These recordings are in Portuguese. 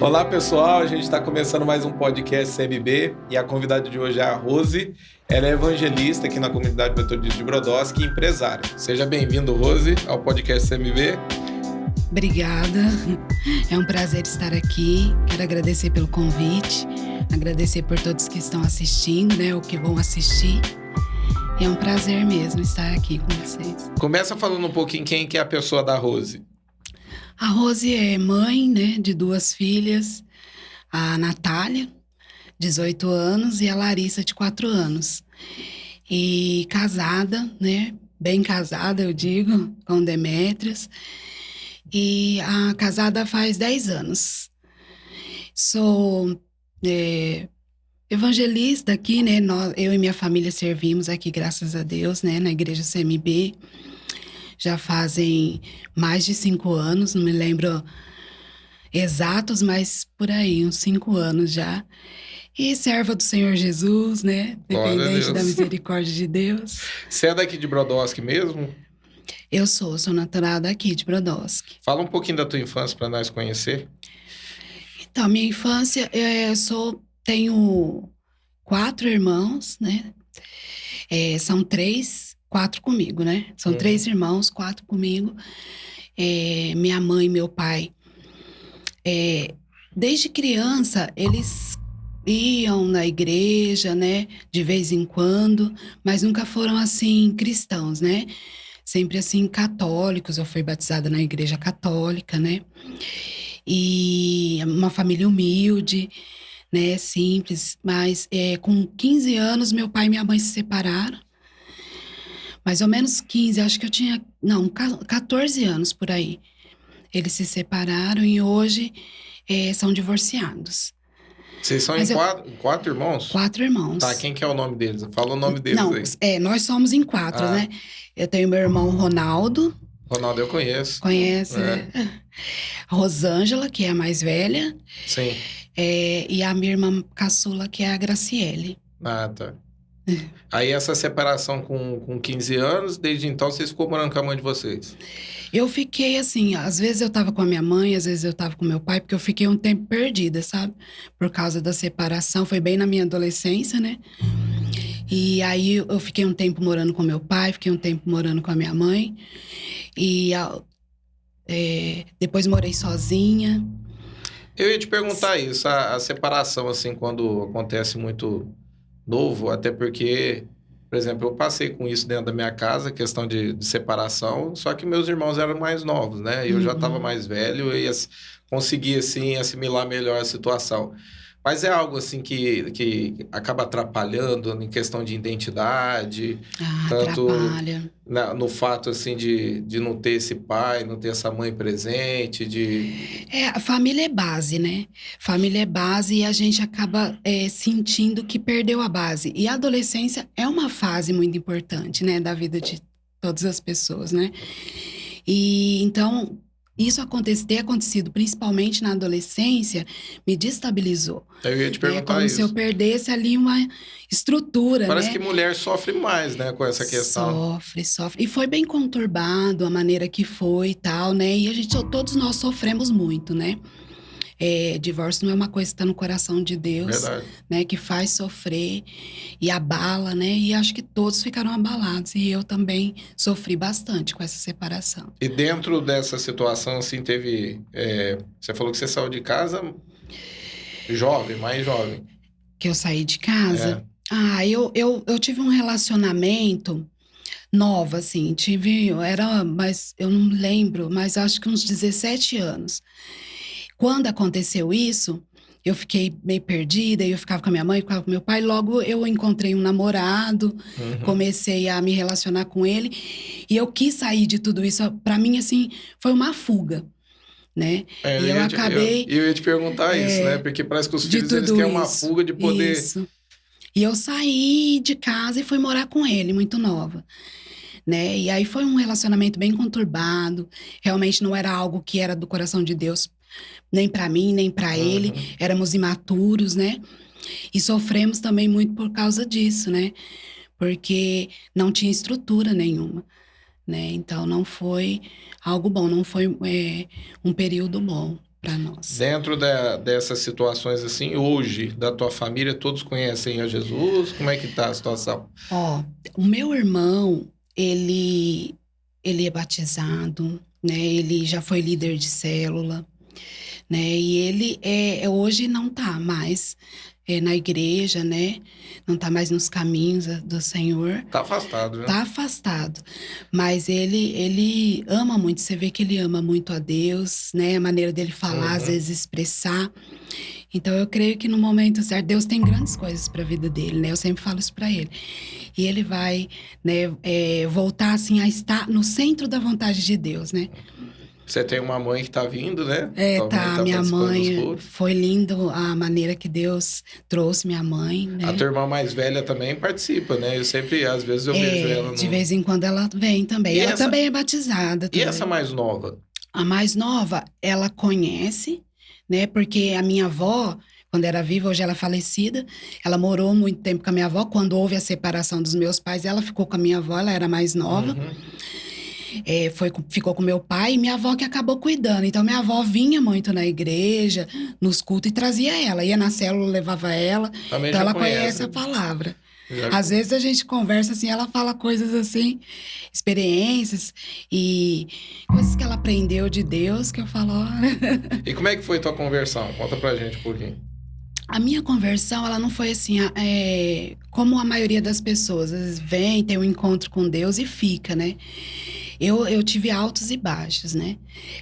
Olá, pessoal. A gente está começando mais um podcast CMB e a convidada de hoje é a Rose. Ela é evangelista aqui na comunidade metodista de Brodowski e empresária. Seja bem-vindo, Rose, ao podcast CMB. Obrigada. É um prazer estar aqui. Quero agradecer pelo convite, agradecer por todos que estão assistindo, né, ou que vão assistir. É um prazer mesmo estar aqui com vocês. Começa falando um pouquinho quem que é a pessoa da Rose. A Rose é mãe, né, de 2 filhas, a Natália, 18 anos, e a Larissa, de 4 anos. E casada, né, bem casada, eu digo, com Demétrios. E a casada faz 10 anos. Sou evangelista aqui, né? Eu e minha família servimos aqui, graças a Deus, né? Na igreja CMB. Já fazem mais de 5 anos, não me lembro exatos, mas por aí, uns 5 anos já. E serva do Senhor Jesus, né? Dependente da misericórdia de Deus. Você é daqui de Brodowski mesmo? Eu sou natural daqui de Brodowski. Fala um pouquinho da tua infância para nós conhecer. Então, minha infância, tenho 4 irmãos, né? São 4 comigo, né? São 3 irmãos, 4 comigo. Minha mãe e meu pai, desde criança, eles iam na igreja, né? De vez em quando, mas nunca foram, assim, cristãos, né? Sempre, assim, católicos. Eu fui batizada na igreja católica, né? E uma família humilde, né? Simples. Mas com 15 anos, meu pai e minha mãe se separaram. Mais ou menos 15, acho que eu tinha... Não, 14 anos por aí. Eles se separaram e hoje são divorciados. Vocês são quatro irmãos? 4 irmãos. Tá, quem que é o nome deles? Fala o nome deles aí. Nós somos em 4, né? Eu tenho meu irmão Ronaldo. Ronaldo eu conheço. Conhece, né? A Rosângela, que é a mais velha. Sim. E a minha irmã caçula, que é a Graciele. Ah, tá. Aí essa separação com 15 anos, desde então vocês ficou morando com a mãe de vocês? Eu fiquei assim, às vezes eu tava com a minha mãe, às vezes eu tava com meu pai, porque eu fiquei um tempo perdida, sabe? Por causa da separação, foi bem na minha adolescência, né? E aí eu fiquei um tempo morando com meu pai, fiquei um tempo morando com a minha mãe. E depois morei sozinha. Eu ia te perguntar isso, a separação, assim, quando acontece muito novo, até porque, por exemplo, eu passei com isso dentro da minha casa, questão de separação, só que meus irmãos eram mais novos, né? E eu já estava mais velho e consegui, assim, assimilar melhor a situação. Mas é algo, assim, que acaba atrapalhando em questão de identidade. Tanto atrapalha. No fato, assim, de não ter esse pai, não ter essa mãe presente, A família é base, né? Família é base e a gente acaba sentindo que perdeu a base. E a adolescência é uma fase muito importante, né? Da vida de todas as pessoas, né? E então... Isso ter acontecido principalmente na adolescência me destabilizou. Eu ia te perguntar como isso. Se eu perdesse ali uma estrutura, Parece né? que mulher sofre mais, né, com essa questão. Sofre. E foi bem conturbado a maneira que foi e tal, né? E todos nós sofremos muito, né? Divórcio não é uma coisa que está no coração de Deus, Verdade. Né? Que faz sofrer e abala, né? E acho que todos ficaram abalados. E eu também sofri bastante com essa separação. E dentro dessa situação, assim, teve... você falou que você saiu de casa mais jovem. Que eu saí de casa? Eu tive um relacionamento novo, assim. Mas eu não lembro, mas acho que uns 17 anos. Quando aconteceu isso, eu fiquei meio perdida, eu ficava com a minha mãe, ficava com meu pai. Logo eu encontrei um namorado, comecei a me relacionar com ele. E eu quis sair de tudo isso. Para mim, assim, foi uma fuga, né? Eu ia te perguntar isso, né? Porque parece que os filhos, eles querem uma fuga de poder... Isso. E eu saí de casa e fui morar com ele, muito nova. Né? E aí foi um relacionamento bem conturbado. Realmente não era algo que era do coração de Deus, nem para mim, nem para ele. Éramos imaturos, né? E sofremos também muito por causa disso, né? Porque não tinha estrutura nenhuma, né? Então não foi algo bom, não foi um período bom. para nós. Dentro dessas situações assim, hoje, da tua família, todos conhecem a Jesus? Como é que tá a situação? Ó, o meu irmão, ele é batizado, né? Ele já foi líder de célula, né? E ele hoje não tá mais na igreja, né? Não tá mais nos caminhos do Senhor. Tá afastado, né? Tá afastado. Mas ele ama muito, você vê que ele ama muito a Deus, né? A maneira dele falar, às vezes expressar. Então eu creio que no momento certo, Deus tem grandes coisas para a vida dele, né? Eu sempre falo isso para ele. E ele vai, né, voltar assim a estar no centro da vontade de Deus, né? Você tem uma mãe que tá vindo, né? Tá, minha participando dos mãe, cultos. foi lindo a maneira que Deus trouxe minha mãe, né? A tua irmã mais velha também participa, né? Eu sempre, às vezes, eu vejo ela no... De vez em quando ela vem também. E Ela essa- também é batizada E também. essa mais nova? A mais nova, ela conhece, né? Porque a minha avó, quando era viva, hoje ela é falecida, ela morou muito tempo com a minha avó. Quando houve a separação dos meus pais, ela ficou com a minha avó, ela era mais nova. Ficou com meu pai e minha avó que acabou cuidando. Então, minha avó vinha muito na igreja, nos cultos e trazia ela. Ia na célula, levava ela. Também Então, já ela conhece a palavra. Às vezes a gente conversa assim, ela fala coisas assim, experiências e coisas que ela aprendeu de Deus, que eu falo, olha. E como é que foi tua conversão? Conta pra gente um pouquinho. A minha conversão, ela não foi assim, como a maioria das pessoas, às vezes vem, tem um encontro com Deus e fica, né? Eu tive altos e baixos, né?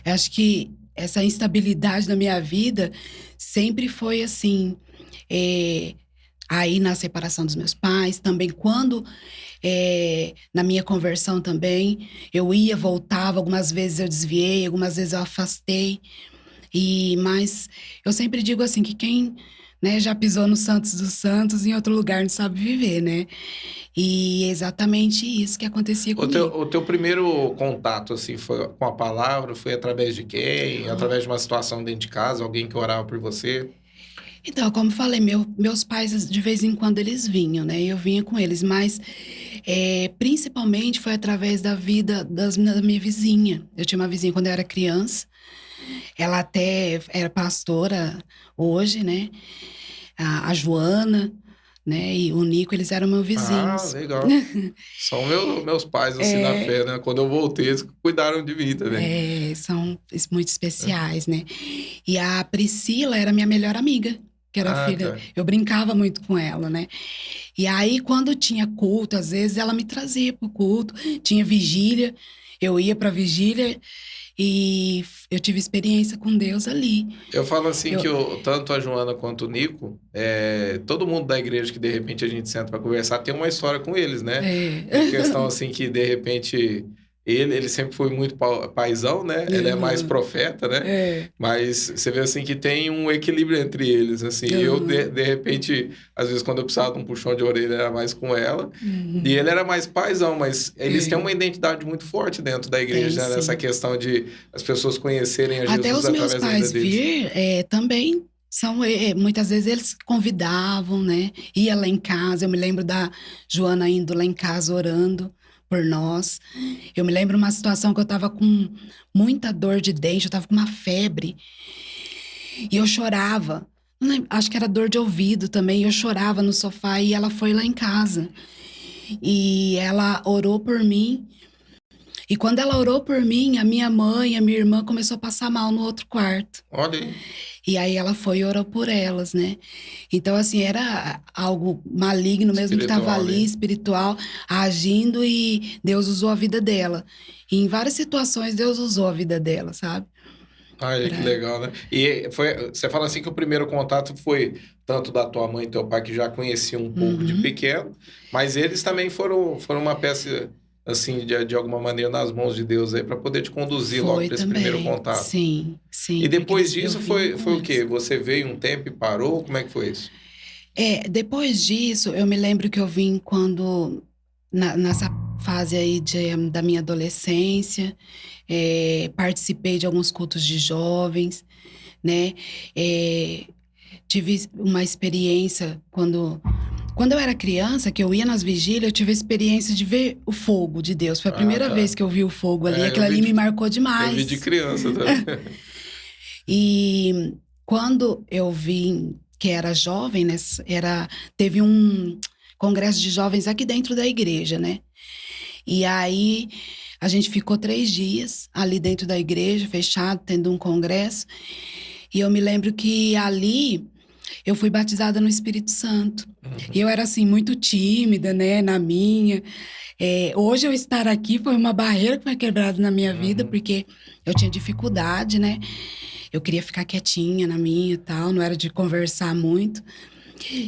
Eu acho que essa instabilidade na minha vida sempre foi assim, aí na separação dos meus pais, também quando na minha conversão também, eu ia, voltava, algumas vezes eu desviei, algumas vezes eu afastei, mas eu sempre digo assim, que quem, né, já pisou no Santos dos Santos, em outro lugar não sabe viver, né? E é exatamente isso que acontecia comigo. O teu primeiro contato, assim, foi com a palavra? Foi através de quem? Através de uma situação dentro de casa? Alguém que orava por você? Então, como falei, meus pais, de vez em quando, eles vinham, né? Eu vinha com eles, mas principalmente foi através da vida da minha vizinha. Eu tinha uma vizinha quando eu era criança, ela até era pastora hoje, né? A Joana, né? E o Nico, eles eram meus vizinhos. Ah, legal. São meus pais, assim, na fé, né? Quando eu voltei, eles cuidaram de mim também. São muito especiais, né? E a Priscila era minha melhor amiga, que era filha. Tá. Eu brincava muito com ela, né? E aí, quando tinha culto, às vezes ela me trazia pro culto, tinha vigília, eu ia pra vigília e eu tive experiência com Deus ali. Eu falo assim que tanto a Joana quanto o Nico, todo mundo da igreja que de repente a gente senta para conversar tem uma história com eles, né? É questão assim que de repente ele sempre foi muito paizão, né? Ele é mais profeta, né? Mas você vê assim que tem um equilíbrio entre eles, assim. Eu, de repente, às vezes quando eu precisava de um puxão de orelha, era mais com ela. E ele era mais paizão, mas eles têm uma identidade muito forte dentro da igreja, né? Nessa questão de as pessoas conhecerem a Jesus até os através meus da pais vida deles. também muitas vezes eles convidavam, né? Ia lá em casa, eu me lembro da Joana indo lá em casa orando por nós. Eu me lembro uma situação que eu tava com muita dor de dente, eu tava com uma febre. E eu chorava. Não lembro, acho que era dor de ouvido também. Eu chorava no sofá e ela foi lá em casa. E ela orou por mim. E quando ela orou por mim, a minha mãe e a minha irmã começou a passar mal no outro quarto. Olha aí. E aí ela foi e orou por elas, né? Então, assim, era algo maligno mesmo que estava ali, espiritual, agindo, e Deus usou a vida dela. E em várias situações, Deus usou a vida dela, sabe? Ai, que legal, né? E você fala assim que o primeiro contato foi tanto da tua mãe e teu pai, que já conheciam um pouco de pequeno, mas eles também foram uma peça, assim, de alguma maneira nas mãos de Deus aí, para poder te conduzir logo para esse primeiro contato. Sim. E depois disso foi o quê? Você veio um tempo e parou? Como é que foi isso? Depois disso, eu me lembro que eu vim quando, nessa fase aí da minha adolescência, participei de alguns cultos de jovens, né? Tive uma experiência quando eu era criança, que eu ia nas vigílias, eu tive a experiência de ver o fogo de Deus. Foi a primeira vez que eu vi o fogo ali, aquilo ali me marcou demais. Eu vi de criança também. E quando eu vim, que era jovem, né? Teve um congresso de jovens aqui dentro da igreja, né? E aí a gente ficou 3 dias ali dentro da igreja, fechado, tendo um congresso. E eu me lembro que ali eu fui batizada no Espírito Santo. E eu era assim, muito tímida, né? Na minha. Hoje eu estar aqui foi uma barreira que foi quebrada na minha vida, porque eu tinha dificuldade, né? Eu queria ficar quietinha na minha e tal, não era de conversar muito.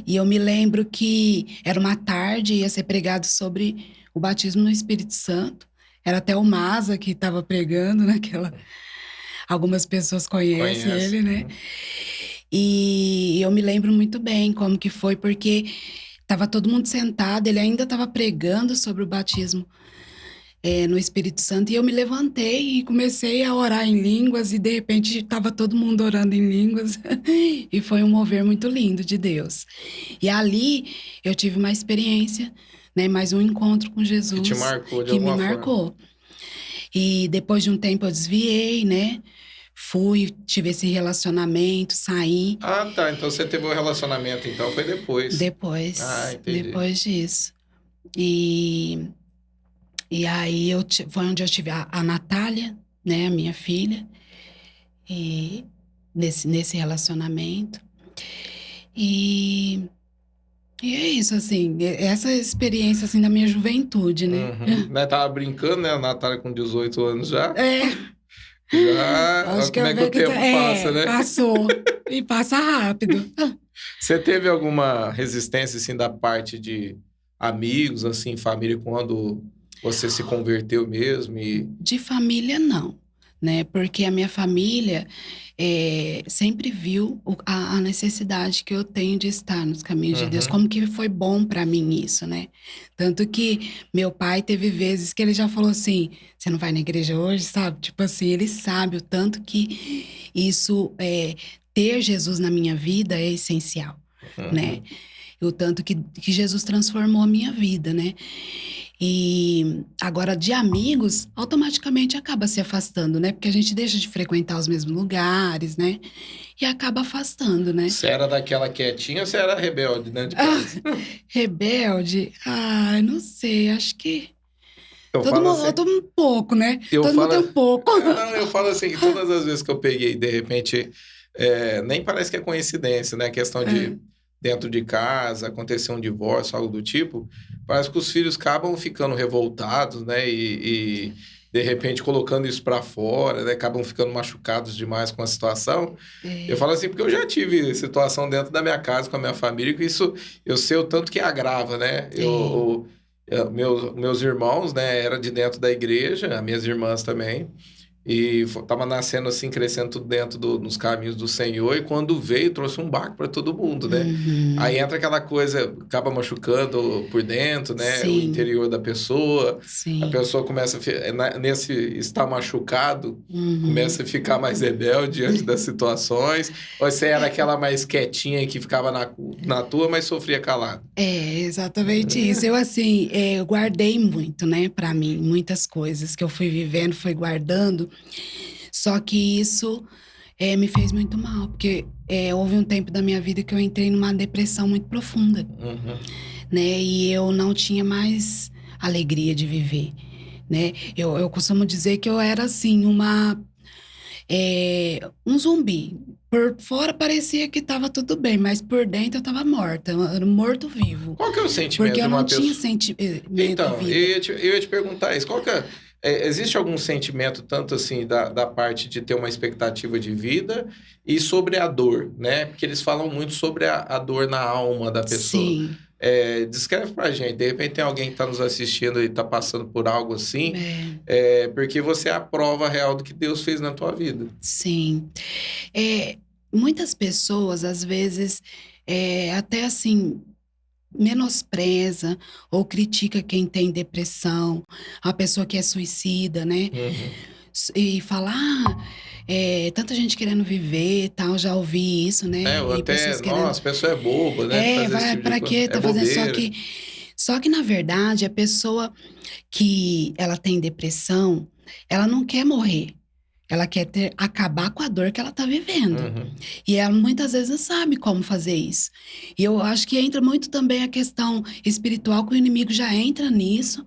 E eu me lembro que era uma tarde, ia ser pregado sobre o batismo no Espírito Santo. Era até o Maza que estava pregando naquela. Algumas pessoas conhecem Conhece. ele, né? E eu me lembro muito bem como que foi, porque estava todo mundo sentado, ele ainda estava pregando sobre o batismo no Espírito Santo, e eu me levantei e comecei a orar em línguas, e de repente estava todo mundo orando em línguas, e foi um mover muito lindo de Deus. E ali eu tive uma experiência, né, mais um encontro com Que Jesus, te marcou de que me alguma forma. marcou. E depois de um tempo eu desviei, né, tive esse relacionamento, saí, Ah, tá. Então você teve um relacionamento, então foi depois. Ah, entendi. depois disso. E, e aí foi onde eu tive a Natália, né, a minha filha, e nesse relacionamento. E, e é isso, assim, essa experiência, assim, da minha juventude, né? Né, tava brincando, né? A Natália com 18 anos já. É, Já, olha acho que como eu é que vejo o tempo passa, né? passou, e passa rápido. Você teve alguma resistência, assim, da parte de amigos, assim, família, quando você se converteu mesmo e... De família, não, né? Porque a minha família sempre viu a necessidade que eu tenho de estar nos caminhos de Deus. Uhum. Como que foi bom para mim isso, né? Tanto que meu pai teve vezes que ele já falou assim: você não vai na igreja hoje, sabe? Tipo assim, ele sabe o tanto que isso, ter Jesus na minha vida é essencial, né? Uhum. E o tanto que Jesus transformou a minha vida, né? E agora, de amigos, automaticamente acaba se afastando, né? Porque a gente deixa de frequentar os mesmos lugares, né? E acaba afastando, né? Você era daquela quietinha ou você era rebelde dentro de Ah, casa? rebelde? Não sei, acho que Eu falo assim, todo mundo um pouco, né? eu Todo mundo falo... tem um pouco. Não, eu falo assim, que todas as vezes que eu peguei, de repente, nem parece que é coincidência, né? Questão de É, dentro de casa, acontecer um divórcio, algo do tipo, parece que os filhos acabam ficando revoltados, né? E de repente colocando isso para fora, né? Acabam ficando machucados demais com a situação. Eu é, falo assim, porque eu já tive situação dentro da minha casa com a minha família, que isso eu sei o tanto que agrava, né? é. Meus irmãos, né, era de dentro da igreja, as minhas irmãs também. E tava nascendo assim, crescendo tudo dentro dos caminhos do Senhor, e quando veio, trouxe um barco para todo mundo, né? Aí Uhum, entra aquela coisa, acaba machucando por dentro, né? O sim, interior da pessoa. A sim. pessoa começa nesse estar machucado, Uhum. começa a ficar mais rebelde diante das situações. Ou você era aquela mais quietinha que ficava na tua, mas sofria calado. É, exatamente isso. Eu, assim, eu guardei muito, né, pra mim, muitas coisas que eu fui vivendo, fui guardando, só que isso me fez muito mal, porque houve um tempo da minha vida que eu entrei numa depressão muito profunda, Uhum. né, e eu não tinha mais alegria de viver, né. Eu costumo dizer que eu era, assim, um zumbi. Por fora parecia que estava tudo bem, mas por dentro eu estava morta, eu era um morto-vivo. Qual que é o Porque sentimento de eu não uma tinha pessoa? sentimento Então, vida. eu ia te perguntar isso. Existe algum sentimento, tanto assim, da parte de ter uma expectativa de vida e sobre a dor, né? Porque eles falam muito sobre a dor na alma da pessoa. Sim, Descreve pra gente. De repente tem alguém que está nos assistindo e está passando por algo assim, é, porque você é a prova real do que Deus fez na tua vida. sim. É, muitas pessoas, às vezes, até assim, menospreza ou critica quem tem depressão, a pessoa que é suicida, né? Uhum. E fala, tanta gente querendo viver, e tal, já ouvi isso, né? Ou E até, pessoas querendo, nossa, a pessoa é boba, né? De fazer esse vai, tipo de pra coisa. quê? É Tá fazendo bobeira. só que na verdade a pessoa que ela tem depressão, ela não quer morrer. Ela quer acabar com a dor que ela tá vivendo. Uhum. E ela muitas vezes não sabe como fazer isso. E eu acho que entra muito também a questão espiritual, que o inimigo já entra nisso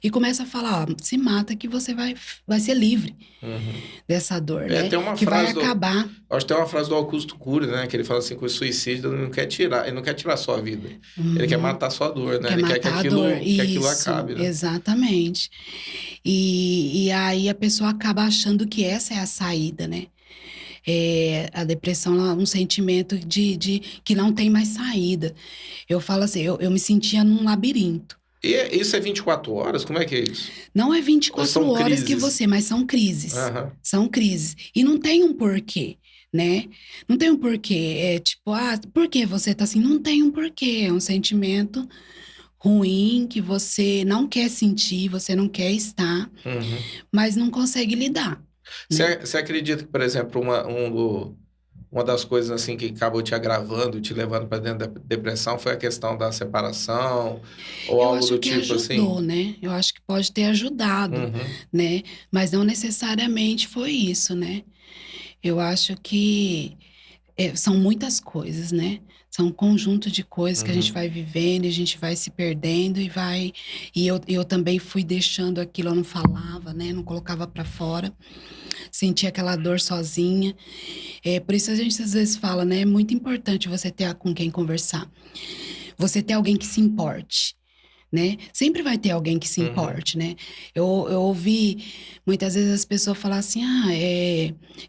e começa a falar, ó, se mata que você vai ser livre Uhum. dessa dor, né? Tem uma Que vai frase acabar. Acho que tem uma frase do Augusto Cury, né? Que ele fala assim, que o suicídio ele não quer tirar a sua vida. Ele quer matar a sua dor, né? Quer Ele quer que matar a dor. aquilo Isso, acabe, né? exatamente. E aí a pessoa acaba achando que essa é a saída, né? A depressão é um sentimento de que não tem mais saída. Eu falo assim, eu me sentia num labirinto. E isso é 24 horas? Como é que é isso? Não é Ou 24 são horas que crises? mas são crises. Aham. São crises. E não tem um porquê, né? Não tem um porquê. É tipo, por que você tá assim? Não tem um porquê. É um sentimento ruim que você não quer sentir, você não quer estar, Uhum. mas não consegue lidar. Né? Você acredita que, por exemplo, uma das coisas assim que acabou te agravando, te levando para dentro da depressão foi a questão da separação ou Eu algo acho do que tipo assim? ajudou, né? Eu acho que pode ter ajudado, Uhum. né? Mas não necessariamente foi isso, né? Eu acho que são muitas coisas, né? São um conjunto de coisas que a gente Uhum. vai vivendo, e a gente vai se perdendo e vai. E eu também fui deixando aquilo, eu não falava, né? Não colocava para fora, sentia aquela dor sozinha. Por isso a gente às vezes fala, né? É muito importante você ter com quem conversar. Você ter alguém que se importe. Né? Sempre vai ter alguém que se Uhum. importe, né? Eu ouvi muitas vezes as pessoas falar assim,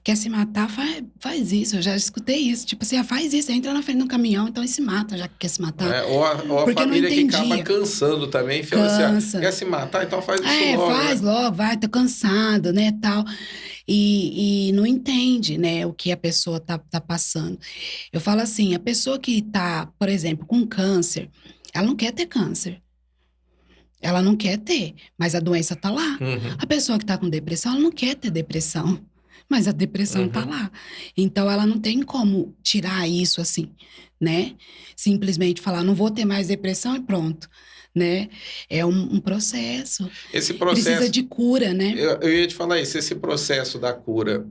quer se matar, faz isso. Eu já escutei isso, tipo assim, faz isso, entra na frente do caminhão, então e se mata, já que quer se matar. Ou a Porque eu não família que acaba entendia. cansando também, fala assim, Cansa. quer se matar? Então faz isso logo, Faz né? logo, vai, tô cansado, né, tal. E não entende, né, o que a pessoa tá passando. Eu falo assim, a pessoa que tá, por exemplo, com câncer, ela não quer ter câncer. Ela não quer ter, mas a doença tá lá. Uhum. A pessoa que tá com depressão, ela não quer ter depressão, mas a depressão tá Uhum. lá. Então, ela não tem como tirar isso assim, né? Simplesmente falar, não vou ter mais depressão e pronto, né? É um processo. Esse Precisa processo, de cura, né? eu ia te falar isso, esse processo da cura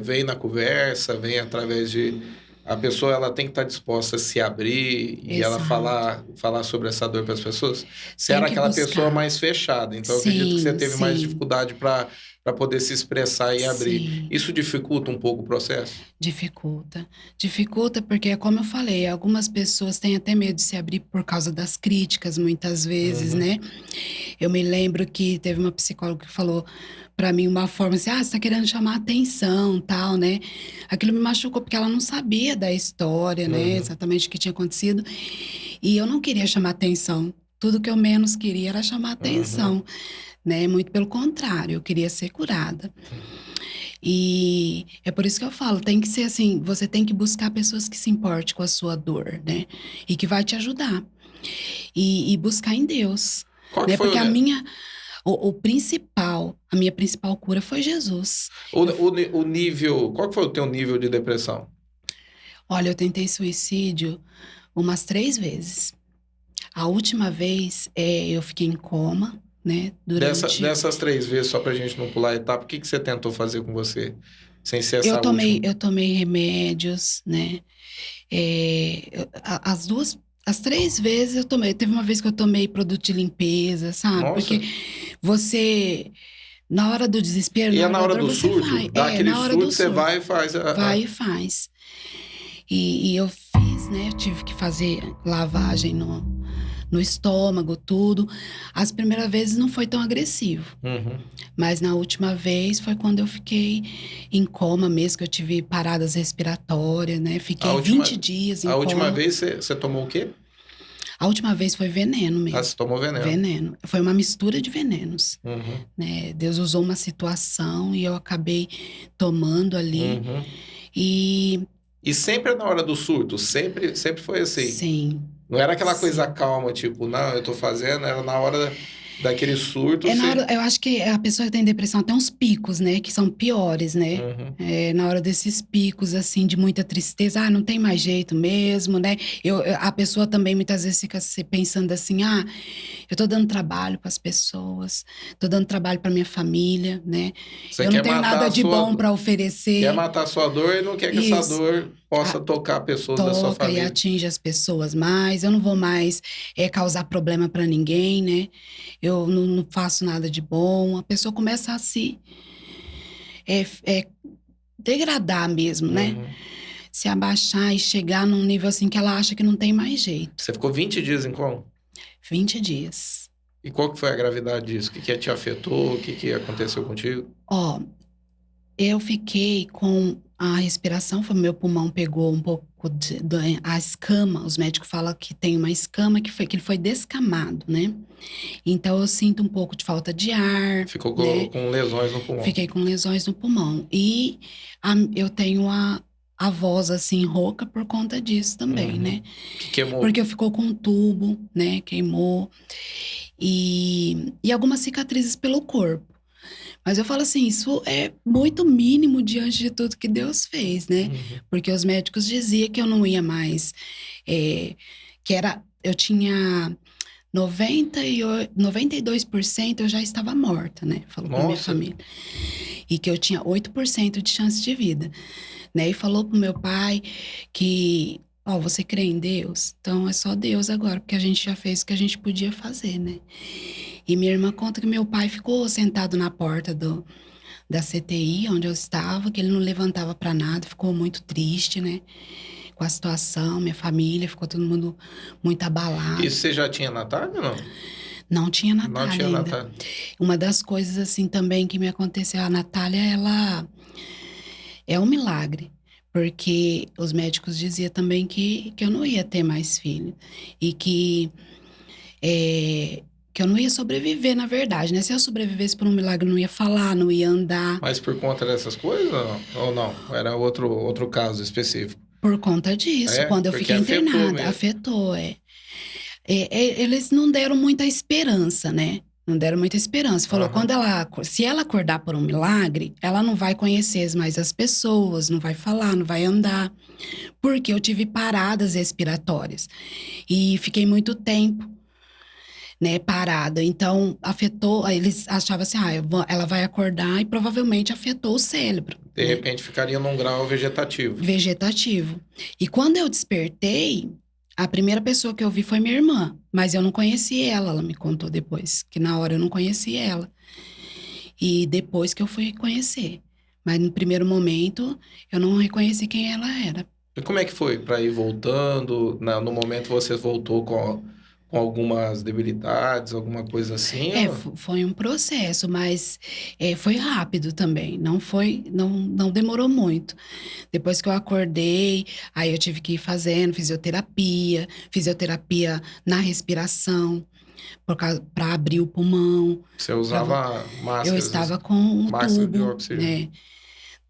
vem na conversa, vem através de... A pessoa ela tem que estar disposta a se abrir e ela Exato. falar sobre essa dor para as pessoas. Você Tem era que aquela pessoa buscar. mais fechada, então eu acredito que você Sim, teve mais sim, dificuldade para poder se expressar e abrir. sim. Isso dificulta um pouco o processo? Dificulta. Dificulta porque, como eu falei, algumas pessoas têm até medo de se abrir por causa das críticas, muitas vezes, Uhum. né? Eu me lembro que teve uma psicóloga que falou para mim uma forma assim, você tá querendo chamar atenção, tal, né? Aquilo me machucou porque ela não sabia da história, né? Uhum. Exatamente o que tinha acontecido. E eu não queria chamar atenção. Tudo que eu menos queria era chamar Uhum. atenção, né? Muito pelo contrário, eu queria ser curada. E é por isso que eu falo, tem que ser assim, você tem que buscar pessoas que se importem com a sua dor, né? E que vai te ajudar. E buscar em Deus, Qual que né? foi Porque a minha principal cura foi Jesus. o nível? Qual que foi o teu nível de depressão? Olha, eu tentei suicídio umas 3 vezes. A última vez, eu fiquei em coma, né? Durante. Dessas 3 vezes, só pra gente não pular a etapa, o que que você tentou fazer com você? Sem ser essa última. Eu tomei remédios, né? As 3 vezes eu tomei. Teve uma vez que eu tomei produto de limpeza, sabe? Porque Nossa. você, na hora do desespero, E na é hora na da hora dor, do você surto? vai. Dá aquele Na hora surto, do você surto. vai e faz Vai e faz. E eu fiz, né? Eu tive que fazer lavagem no estômago, tudo. As primeiras vezes não foi tão agressivo. Uhum. Mas na última vez foi quando eu fiquei em coma mesmo, que eu tive paradas respiratórias, né? A Fiquei última, 20 dias em a última coma. vez você tomou o quê? A última vez foi veneno Ah, mesmo. você tomou veneno. Veneno. Foi uma mistura de venenos, Uhum. né? Deus usou uma situação e eu acabei tomando ali. Uhum. E E sempre na hora do surto? Sempre foi assim? sim, Não era aquela coisa sim. calma, tipo, não, eu tô fazendo, era na hora. daquele surto, É na você... hora, eu acho que a pessoa tem depressão tem uns picos, né? Que são piores, né? Uhum. É, na hora desses picos, assim, de muita tristeza, não tem mais jeito mesmo, né? A pessoa também muitas vezes fica pensando assim, eu tô dando trabalho para as pessoas, tô dando trabalho para minha família, né? Você Eu não quer tenho matar nada a de bom sua... para Quer oferecer. matar a sua dor e não quer que essa Isso. dor possa tocar pessoas da sua Toca e família. atinge as pessoas mais. Eu não vou mais causar problema para ninguém, né? Eu não faço nada de bom. A pessoa começa a se é, é, degradar mesmo, né? Uhum. Se abaixar e chegar num nível assim que ela acha que não tem mais jeito. Você ficou 20 dias em coma? 20 dias. E qual que foi a gravidade disso? O que que te afetou? O que que aconteceu contigo? Ó, eu fiquei com a respiração, meu pulmão pegou um pouco a escama. Os médicos falam que tem uma escama que ele foi descamado, né? Então eu sinto um pouco de falta de ar, Ficou né? com lesões no pulmão. Fiquei com lesões no pulmão. E eu tenho a voz assim rouca por conta disso também, Uhum. né? Que queimou. Porque ficou com um tubo, né? Queimou. E algumas cicatrizes pelo corpo. Mas eu falo assim, isso é muito mínimo diante de tudo que Deus fez, né? Uhum. Porque os médicos diziam que eu não ia mais, eu tinha 92% eu já estava morta, né? Falou para minha Nossa, família. E que eu tinha 8% de chance de vida, né? E falou pro meu pai que, você crê em Deus? Então é só Deus agora, porque a gente já fez o que a gente podia fazer, né? E minha irmã conta que meu pai ficou sentado na porta da CTI, onde eu estava, que ele não levantava para nada, ficou muito triste, né? Com a situação, minha família, ficou todo mundo muito abalado. isso você já tinha Natália ou não? Não tinha Não Natália tinha ainda. Natália. Uma das coisas, assim, também que me aconteceu, a Natália, ela é um milagre. Porque os médicos diziam também que eu não ia ter mais filho. E que eu não ia sobreviver, na verdade, né? Se eu sobrevivesse por um milagre, eu não ia falar, não ia andar. Mas por conta dessas coisas ou não? Ou não? Era outro caso específico. Por conta disso, É, quando eu porque fiquei afetou internada, mesmo. afetou. Eles não deram muita esperança, né? Não deram muita esperança. Falou, Aham. se ela acordar por um milagre, ela não vai conhecer mais as pessoas, não vai falar, não vai andar. Porque eu tive paradas respiratórias. E fiquei muito tempo, né, parada. Então, afetou, aí eles achavam assim, ela vai acordar e provavelmente afetou o cérebro, De né? repente ficaria num grau vegetativo. Vegetativo. E quando eu despertei, a primeira pessoa que eu vi foi minha irmã, mas eu não conheci ela, ela me contou depois, que na hora eu não conheci ela. E depois que eu fui conhecer. Mas no primeiro momento, eu não reconheci quem ela era. E como é que foi para ir voltando? No momento você voltou com algumas debilidades, alguma coisa assim? Ou... Foi um processo, mas foi rápido também. Não demorou muito. Depois que eu acordei, aí eu tive que ir fazendo fisioterapia na respiração, para abrir o pulmão. Você Pra, usava eu máscaras, estava com um máscara de tubo, oxigênio. né?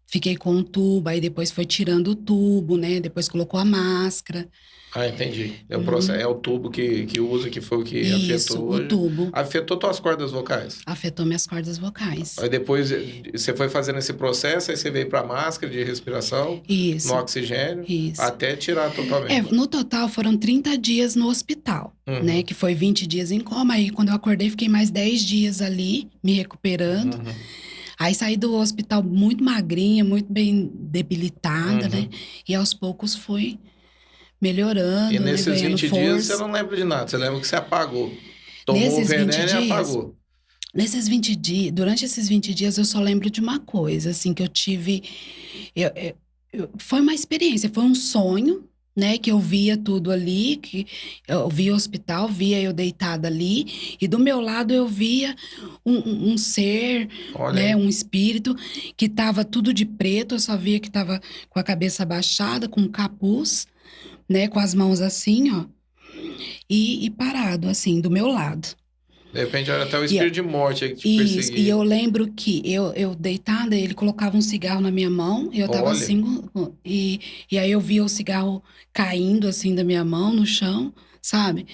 Fiquei com um tubo, aí depois foi tirando o tubo, né? Depois colocou a máscara. Ah, entendi. É o processo, Uhum. é o tubo que usa, que foi o que Isso, afetou o hoje. tubo Afetou tuas cordas vocais. afetou minhas cordas vocais. Aí depois você foi fazendo esse processo, aí você veio para máscara de respiração, no Isso, oxigênio, isso. até tirar totalmente. No total foram 30 dias no hospital, né? Uhum, Que foi 20 dias em coma. Aí quando eu acordei, fiquei mais 10 dias ali, me recuperando. uhum, Aí saí do hospital muito magrinha, muito bem debilitada, né? uhum. E aos poucos fui E melhorando, né? nesses Ganhando 20 dias você força. não lembra de nada, você lembra que você apagou. Tomou o Nesses 20 veneno e dias, apagou. durante esses 20 dias, eu só lembro de uma coisa, assim, que eu tive. Foi uma experiência, foi um sonho, né? Que eu via tudo ali, que eu via o hospital, via eu deitada ali, e do meu lado eu via um ser, Olha né? aí. Um espírito que estava tudo de preto, eu só via que estava com a cabeça abaixada, com um capuz, né? Com as mãos assim, ó, e parado, assim, do meu lado. De repente era até o E, espírito de morte aí que te Isso, e perseguia. eu lembro que eu deitada, ele colocava um cigarro na minha mão, e eu tava Olha, assim, e aí eu via o cigarro caindo assim da minha mão no chão, sabe?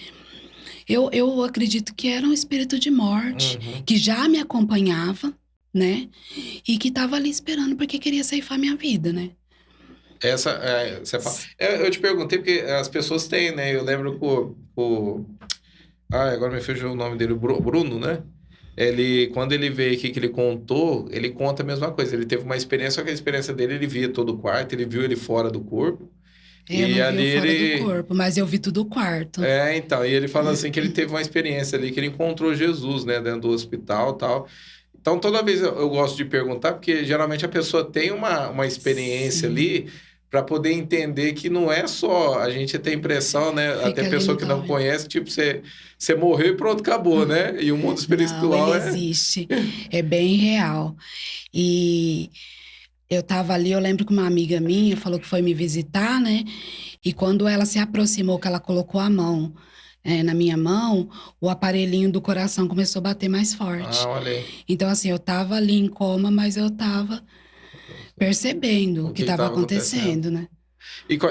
Eu acredito que era um espírito de morte, Uhum. que já me acompanhava, né? E que estava ali esperando porque queria ceifar minha vida, né? Você fala. Eu te perguntei porque as pessoas têm, né? Eu lembro agora me fugiu o nome dele, o Bruno, né? Quando ele veio aqui que ele contou, ele conta a mesma coisa. Ele teve uma experiência, só que a experiência dele, ele via todo o quarto, ele viu ele fora do corpo. Eu E não vi ali eu fora do ele. corpo, mas eu vi tudo o quarto. Então, e ele fala assim que ele teve uma experiência ali, que ele encontrou Jesus, né, dentro do hospital e tal. Então, toda vez eu gosto de perguntar, porque geralmente a pessoa tem uma experiência Sim, ali para poder entender que não é só a gente tem impressão, né? Até fica ali pessoa no que não talvez. conhece, tipo, você morreu e pronto, acabou, né? E o mundo Não, ele espiritual é. existe. É bem real. E eu tava ali, eu lembro que uma amiga minha falou que foi me visitar, né? E quando ela se aproximou, que ela colocou a mão, na minha mão, o aparelhinho do coração começou a bater mais Ah, forte. olha aí. Então, assim, eu tava ali em coma, mas eu tava percebendo o O que que estava estava acontecendo. acontecendo, né?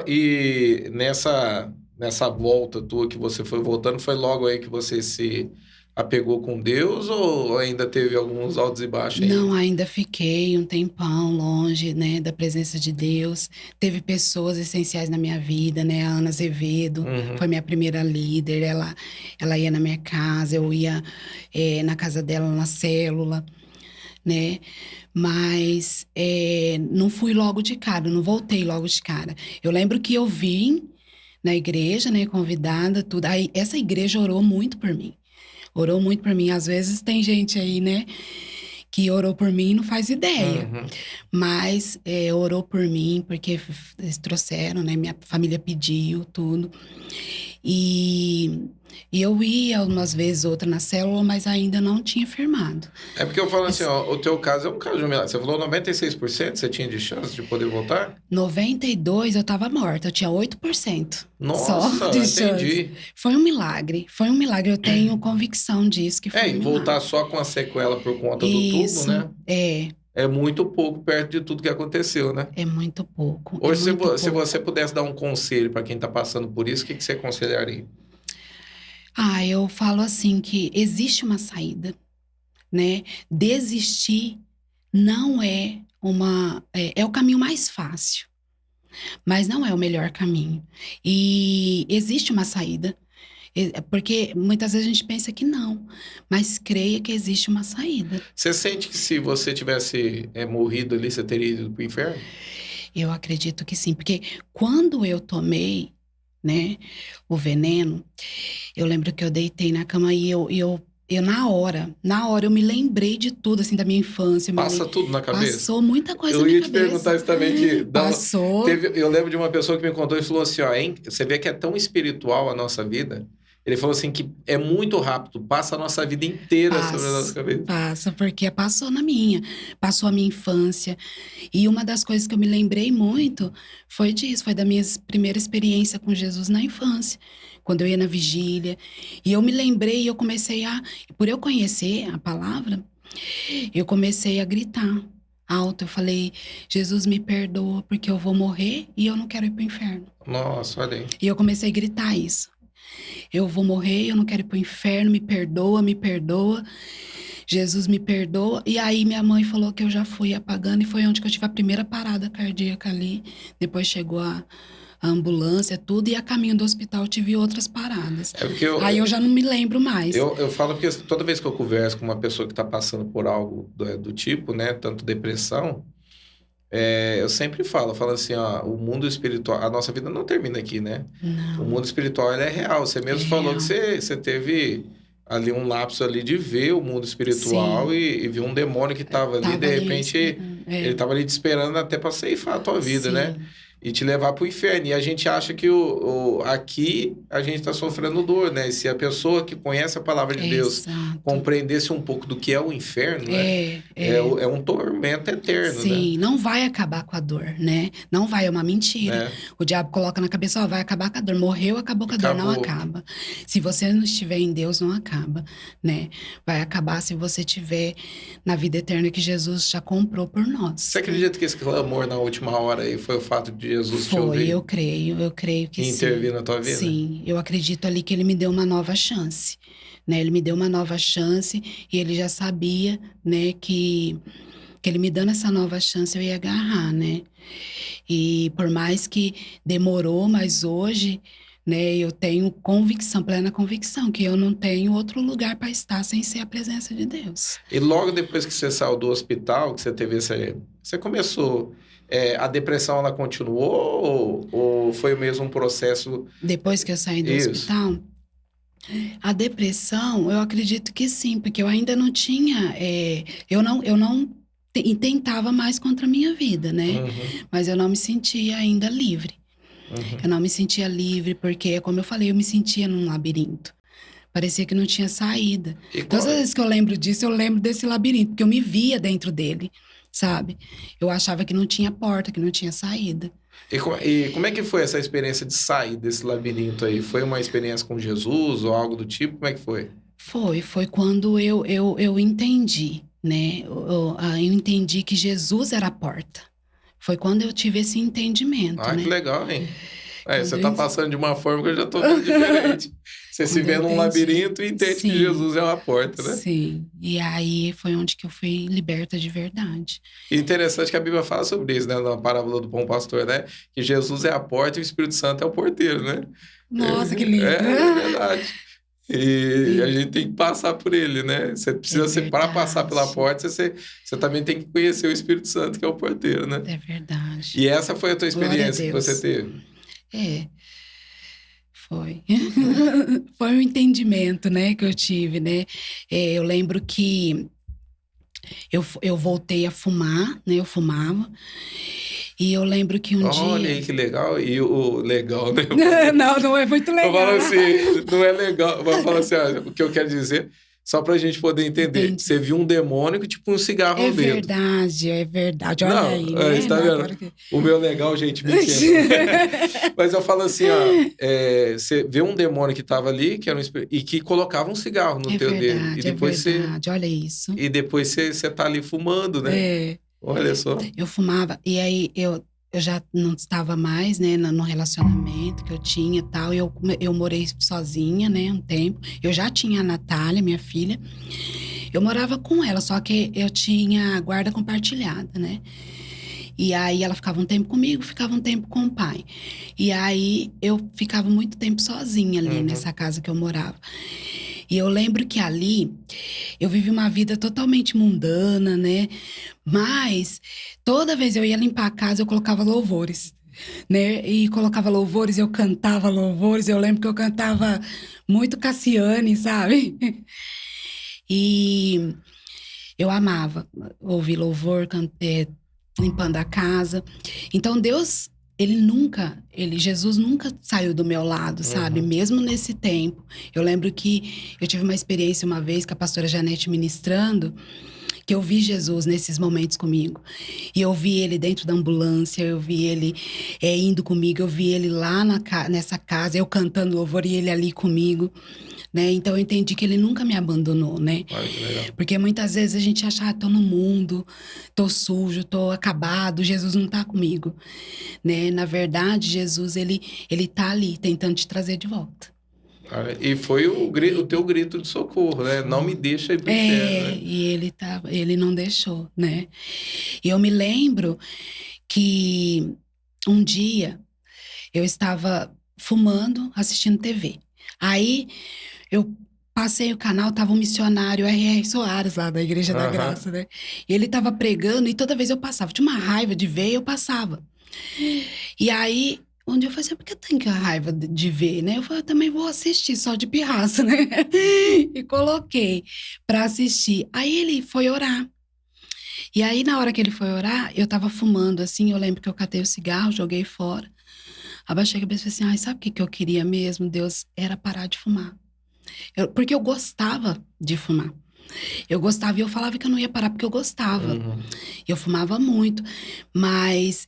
E nessa volta tua que você foi voltando, foi logo aí que você se apegou com Deus ou ainda teve alguns altos e baixos Não, ainda? ainda fiquei um tempão longe, né, da presença de Deus. Teve pessoas essenciais na minha vida, né? A Ana Azevedo foi Uhum. minha primeira líder. Ela ia na minha casa, eu ia, na casa dela na célula, né? Mas não fui logo de cara, não voltei logo de cara. Eu lembro que eu vim na igreja, né, convidada, tudo. Aí essa igreja orou muito por mim. Orou muito por mim. Às vezes tem gente aí, né, que orou por mim e não faz ideia. Uhum. Mas orou por mim porque eles trouxeram, né? Minha família pediu tudo. E, e eu ia umas vezes, outra na célula, mas ainda não tinha firmado. É porque eu falo assim, Mas ó, o teu caso é um caso de um milagre. Você falou 96% você tinha de chance de poder voltar? 92 eu estava morta, eu tinha 8% só Nossa, de chance. entendi. Foi um milagre, foi um milagre. Eu tenho convicção disso, que foi E um voltar milagre. só com a sequela por conta do tubo, Isso, né? É muito pouco perto de tudo que aconteceu, né? é muito pouco, é Hoje, se, muito se você pouco. pudesse dar um conselho para quem está passando por isso, o que você aconselharia? Ah, eu falo assim que existe uma saída, né? Desistir não é o caminho mais fácil, mas não é o melhor caminho. E existe uma saída, porque muitas vezes a gente pensa que não, mas creia que existe uma saída. Você sente que se você tivesse morrido ali, você teria ido para o inferno? Eu acredito que sim, porque quando eu tomei, né, o veneno, eu lembro que eu deitei na cama e eu na hora eu me lembrei de tudo, assim, da minha infância, Passa tudo na cabeça? passou muita coisa na Eu minha ia te perguntar cabeça. isso também, que Passou, eu lembro de uma pessoa que me contou e falou assim, ó, hein, você vê que é tão espiritual a nossa vida. Ele falou assim que é muito rápido, passa a nossa vida inteira sobre a nossa passa, cabeça. passa, porque passou na minha, passou a minha infância. E uma das coisas que eu me lembrei muito foi disso, foi da minha primeira experiência com Jesus na infância, quando eu ia na vigília. E eu me lembrei e eu comecei por eu conhecer a palavra, eu comecei a gritar alto. Eu falei, Jesus me perdoa porque eu vou morrer e eu não quero ir para o inferno. Nossa, olha aí. E eu comecei a gritar isso. Eu vou morrer, eu não quero ir para o inferno, me perdoa, me perdoa. Jesus me perdoa. E aí minha mãe falou que eu já fui apagando e foi onde que eu tive a primeira parada cardíaca ali. Depois chegou a ambulância, tudo, e a caminho do hospital eu tive outras paradas. É porque Aí eu já não me lembro mais. eu falo porque toda vez que eu converso com uma pessoa que está passando por algo do tipo, né, tanto depressão, eu sempre falo assim, ó, o mundo espiritual, a nossa vida não termina aqui, né? O Não, mundo espiritual, ele é real. Você é mesmo falou que real. você teve ali um lapso ali de ver o mundo espiritual Sim, e ver um demônio que estava ali, tava de ali me repente, esperando. ele estava ali te esperando até para ceifar a tua vida, né? Sim, E te levar para o inferno. E a gente acha que aqui a gente está sofrendo dor, né? E se a pessoa que conhece a palavra de Deus exato. compreendesse um pouco do que é o inferno, né? É. É um tormento eterno, né? Sim, não vai acabar com a dor, né? Não vai, é uma mentira. Né? O diabo coloca na cabeça, ó, vai acabar com a dor. Morreu, acabou com a dor, não Acabou. acaba. Se você não estiver em Deus, não acaba, né? Vai acabar se você estiver na vida eterna que Jesus já comprou por Você nós, né? acredita que esse clamor na última hora aí foi o fato de Jesus te Foi, ouviu eu creio que e sim. intervir na tua vida? Sim, eu acredito ali que ele me deu uma nova chance, né? Ele me deu uma nova chance e ele já sabia, né, que ele me dando essa nova chance eu ia agarrar, né? E por mais que demorou, mas hoje, né, eu tenho convicção, plena convicção, que eu não tenho outro lugar para estar sem ser a presença de Deus. E logo depois que você saiu do hospital, que você teve esse... Você começou... a depressão, ela continuou ou foi mesmo um processo... Depois que eu saí do Isso. hospital, a depressão, eu acredito que sim, porque eu ainda não tinha, tentava mais contra a minha vida, né? Uhum, Mas eu não me sentia ainda livre. Eu uhum. não me sentia livre porque, como eu falei, eu me sentia num labirinto. Parecia que não tinha saída. E Todas as vezes que eu lembro disso, eu lembro desse labirinto, porque eu me via dentro dele, sabe? Eu achava que não tinha porta, que não tinha saída. e como é que foi essa experiência de sair desse labirinto aí? Foi uma experiência com Jesus ou algo do tipo? Como é que foi? Foi quando eu entendi, né? Eu entendi que Jesus era a porta. Foi quando eu tive esse entendimento, Ah, que né? legal, hein? Quando Você eu, tá passando de uma forma que eu já tô vendo diferente. Você se quando eu vê num entendi. labirinto e entende que Sim, Jesus é uma porta, né? sim. E aí foi onde que eu fui liberta de verdade. E interessante que a Bíblia fala sobre isso, né? Na parábola do bom pastor, né? Que Jesus é a porta e o Espírito Santo é o porteiro, né? Nossa, que lindo! É verdade. E a Sim, gente tem que passar por ele, né? Você é precisa ser, para passar pela verdade. porta, você também tem que conhecer o Espírito Santo, que é o porteiro, né? É verdade. E essa foi a tua Glória a experiência que você Deus. teve. É, foi. Foi um entendimento, né, que eu tive, né? Eu lembro que eu voltei a fumar, né? Eu fumava. E eu lembro que um Olha dia. aí que legal. E o legal, né? Não, não é muito Eu falo legal. assim, não é legal. Vou falar assim, o que eu quero dizer, só pra gente poder entender. Entendi. Você viu um demônio que tipo um cigarro É no dedo. verdade, é verdade. Olha Não, aí, você né? tá Agora vendo? que. O meu legal, gente, me entenda. Mas eu falo assim, você vê um demônio que tava ali, que era e que colocava um cigarro no teu dedo. E É depois verdade. Olha isso. você tá ali fumando, né? É. Olha só. Eu fumava, e aí eu já não estava mais, né, no relacionamento que eu tinha e tal. Eu morei sozinha, né, um tempo. Eu já tinha a Natália, minha filha. Eu morava com ela, só que eu tinha guarda compartilhada, né? E aí ela ficava um tempo comigo, ficava um tempo com o pai. E aí eu ficava muito tempo sozinha ali Uhum. nessa casa que eu morava. E eu lembro que ali eu vivi uma vida totalmente mundana, né? Mas toda vez eu ia limpar a casa, eu colocava louvores, né? E colocava louvores, eu cantava louvores. Eu lembro que eu cantava muito Cassiane, sabe? E eu amava ouvir louvor, limpando a casa. Então Deus, Jesus nunca saiu do meu lado, sabe? Uhum. Mesmo nesse tempo. Eu lembro que eu tive uma experiência uma vez com a pastora Janete ministrando, que eu vi Jesus nesses momentos comigo. E eu vi ele dentro da ambulância, eu vi ele indo comigo, eu vi ele lá nessa casa, eu cantando louvor e ele ali comigo, né? Então eu entendi que ele nunca me abandonou, né? Olha que legal. Porque muitas vezes a gente acha, tô no mundo, tô sujo, tô acabado, Jesus não tá comigo, né? Na verdade, Jesus, ele tá ali tentando te trazer de volta. E foi o teu grito de socorro, né? Não me deixa ir pro inferno, né? E ele não deixou, né? E eu me lembro que um dia eu estava fumando, assistindo TV. Aí eu passei o canal, tava um missionário R.R. Soares lá da Igreja da Aham. Graça, né? E ele tava pregando e toda vez eu passava. Tinha uma raiva de ver e eu passava. E aí, um dia eu falei assim, por que eu tenho que raiva de ver, né? Eu falei, eu também vou assistir só de pirraça, né? E coloquei pra assistir. Aí ele foi orar. E aí, na hora que ele foi orar, eu tava fumando, assim, eu lembro que eu catei o cigarro, joguei fora. Abaixei a cabeça e falei assim, ai, sabe o que que eu queria mesmo, Deus? Era parar de fumar. Porque eu gostava de fumar. Eu gostava e eu falava que eu não ia parar porque eu gostava. Uhum. Eu fumava muito, mas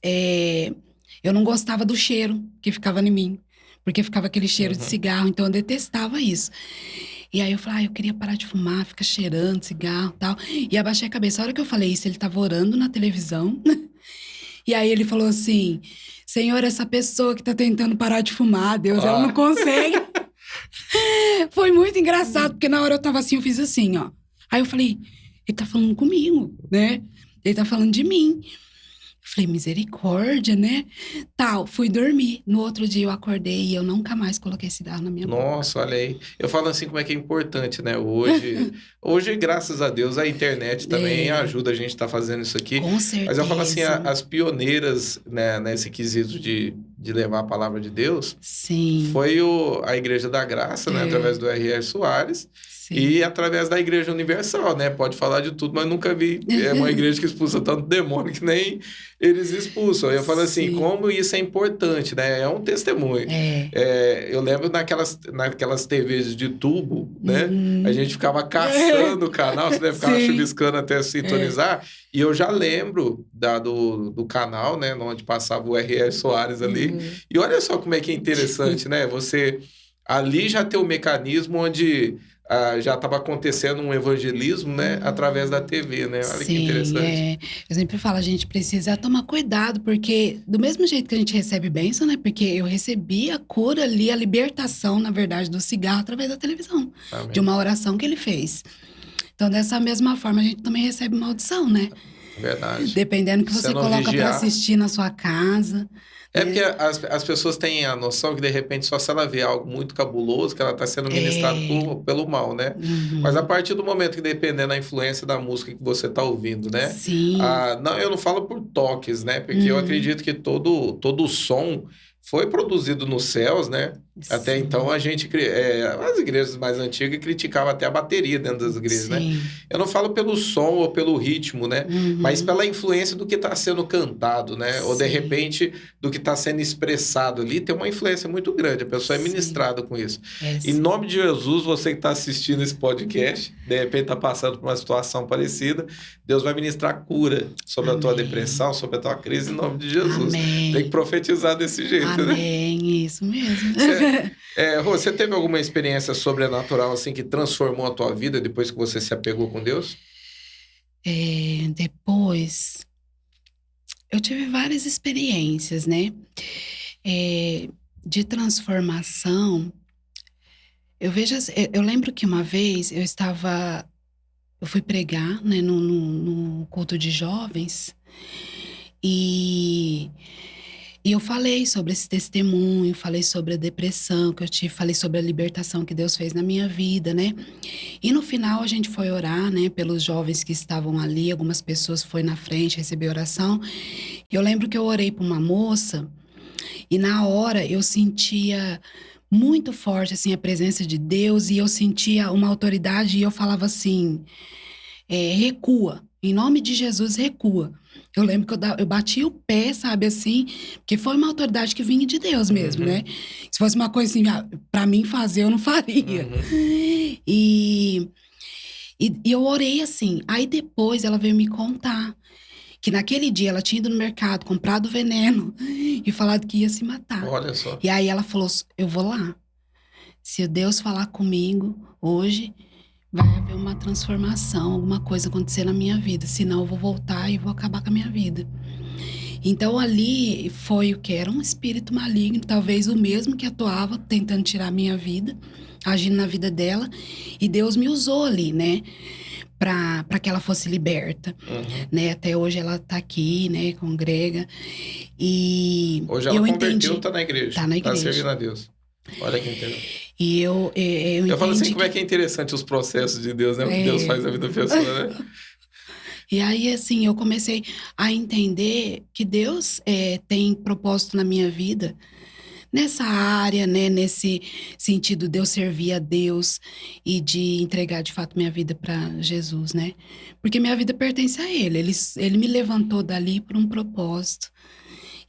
eu não gostava do cheiro que ficava em mim. Porque ficava aquele cheiro de Uhum. cigarro, então eu detestava isso. E aí eu falei, eu queria parar de fumar, ficar cheirando cigarro e tal. E abaixei a cabeça. A hora que eu falei isso, ele tava orando na televisão. E aí ele falou assim, Senhor, essa pessoa que tá tentando parar de fumar, Deus, ela não consegue. Foi muito engraçado, porque na hora eu tava assim, eu fiz assim, ó. Aí eu falei, ele tá falando comigo, né? Ele tá falando de mim. Eu falei, misericórdia, né? Tal, fui dormir. No outro dia eu acordei e eu nunca mais coloquei cigarro na minha boca. Nossa, olha aí. Eu falo assim como é que é importante, né? Hoje, graças a Deus, a internet também ajuda a gente a estar fazendo isso aqui. Com certeza. Mas eu falo assim, as pioneiras, né, nesse quesito de levar a palavra de Deus, Sim. foi a Igreja da Graça, né? Através do R.R. Soares. Sim. E através da Igreja Universal, né? Pode falar de tudo, mas nunca vi uma igreja que expulsa tanto demônio que nem eles expulsam. Eu falo assim, como isso é importante, né? É um testemunho. Eu lembro naquelas TVs de tubo, né? A gente ficava caçando o canal, você ficava chuviscando até sintonizar. E eu já lembro do canal, né? Onde passava o R.R. Soares ali. E olha só como é que é interessante, né? Você ali já tem o mecanismo onde... já estava acontecendo um evangelismo, né, através da TV, né? Olha que interessante. Eu sempre falo, a gente precisa tomar cuidado, porque do mesmo jeito que a gente recebe bênção, né? Porque eu recebi a cura ali, a libertação, na verdade, do cigarro através da televisão. Amém. De uma oração que ele fez. Então, dessa mesma forma, a gente também recebe maldição, né? Verdade. Dependendo do que você coloca para assistir na sua casa. Porque as pessoas têm a noção que, de repente, só se ela vê algo muito cabuloso, que ela está sendo ministrada pelo mal, né? Mas a partir do momento que, dependendo da influência da música que você está ouvindo, né? Sim. Não, eu não falo por toques, né? Porque eu acredito que todo o som foi produzido nos céus, né? Sim. Até então, as igrejas mais antigas criticavam até a bateria dentro das igrejas, né? Eu não falo pelo som ou pelo ritmo, né? Mas pela influência do que está sendo cantado, né? Ou, de repente, do que está sendo expressado ali, tem uma influência muito grande. A pessoa é ministrada com isso. Em nome de Jesus, você que está assistindo esse podcast, de repente está passando por uma situação parecida, Deus vai ministrar cura sobre a tua depressão, sobre a tua crise, em nome de Jesus. Amém. Tem que profetizar desse jeito, né? Amém, isso mesmo. Rô, você teve alguma experiência sobrenatural assim que transformou a tua vida depois que você se apegou com Deus? Depois, eu tive várias experiências, né? De transformação. Eu lembro que uma vez eu fui pregar, né, no culto de jovens e eu falei sobre esse testemunho, falei sobre a depressão que eu tive, falei sobre a libertação que Deus fez na minha vida, né? E no final a gente foi orar, né, pelos jovens que estavam ali, algumas pessoas foram na frente receber oração. E eu lembro que eu orei por uma moça e na hora eu sentia muito forte, assim, a presença de Deus e eu sentia uma autoridade e eu falava assim, recua, em nome de Jesus, recua. Eu lembro que eu bati o pé, sabe, assim, porque foi uma autoridade que vinha de Deus mesmo, né? Se fosse uma coisa assim, pra mim fazer, eu não faria. E eu orei assim. Aí depois ela veio me contar que naquele dia ela tinha ido no mercado, comprado veneno e falado que ia se matar. Olha só. E aí ela falou, eu vou lá. Se Deus falar comigo hoje, vai haver uma transformação, alguma coisa acontecer na minha vida. Senão eu vou voltar e vou acabar com a minha vida. Então ali foi o que? Era um espírito maligno, talvez o mesmo que atuava tentando tirar a minha vida, agindo na vida dela. E Deus me usou ali, né? Para que ela fosse liberta, né? Até hoje ela tá aqui, né? Congrega. E hoje ela converteu, tá na igreja. Tá na igreja. Tá servindo a Deus. Olha que interessante. E eu falo assim, como é que é interessante os processos de Deus, né? O que Deus faz na vida da pessoa, né? E aí, assim, eu comecei a entender que Deus tem propósito na minha vida, nessa área, né? Nesse sentido de eu servir a Deus e de entregar, de fato, minha vida para Jesus, né? Porque minha vida pertence a Ele. Ele me levantou dali por um propósito.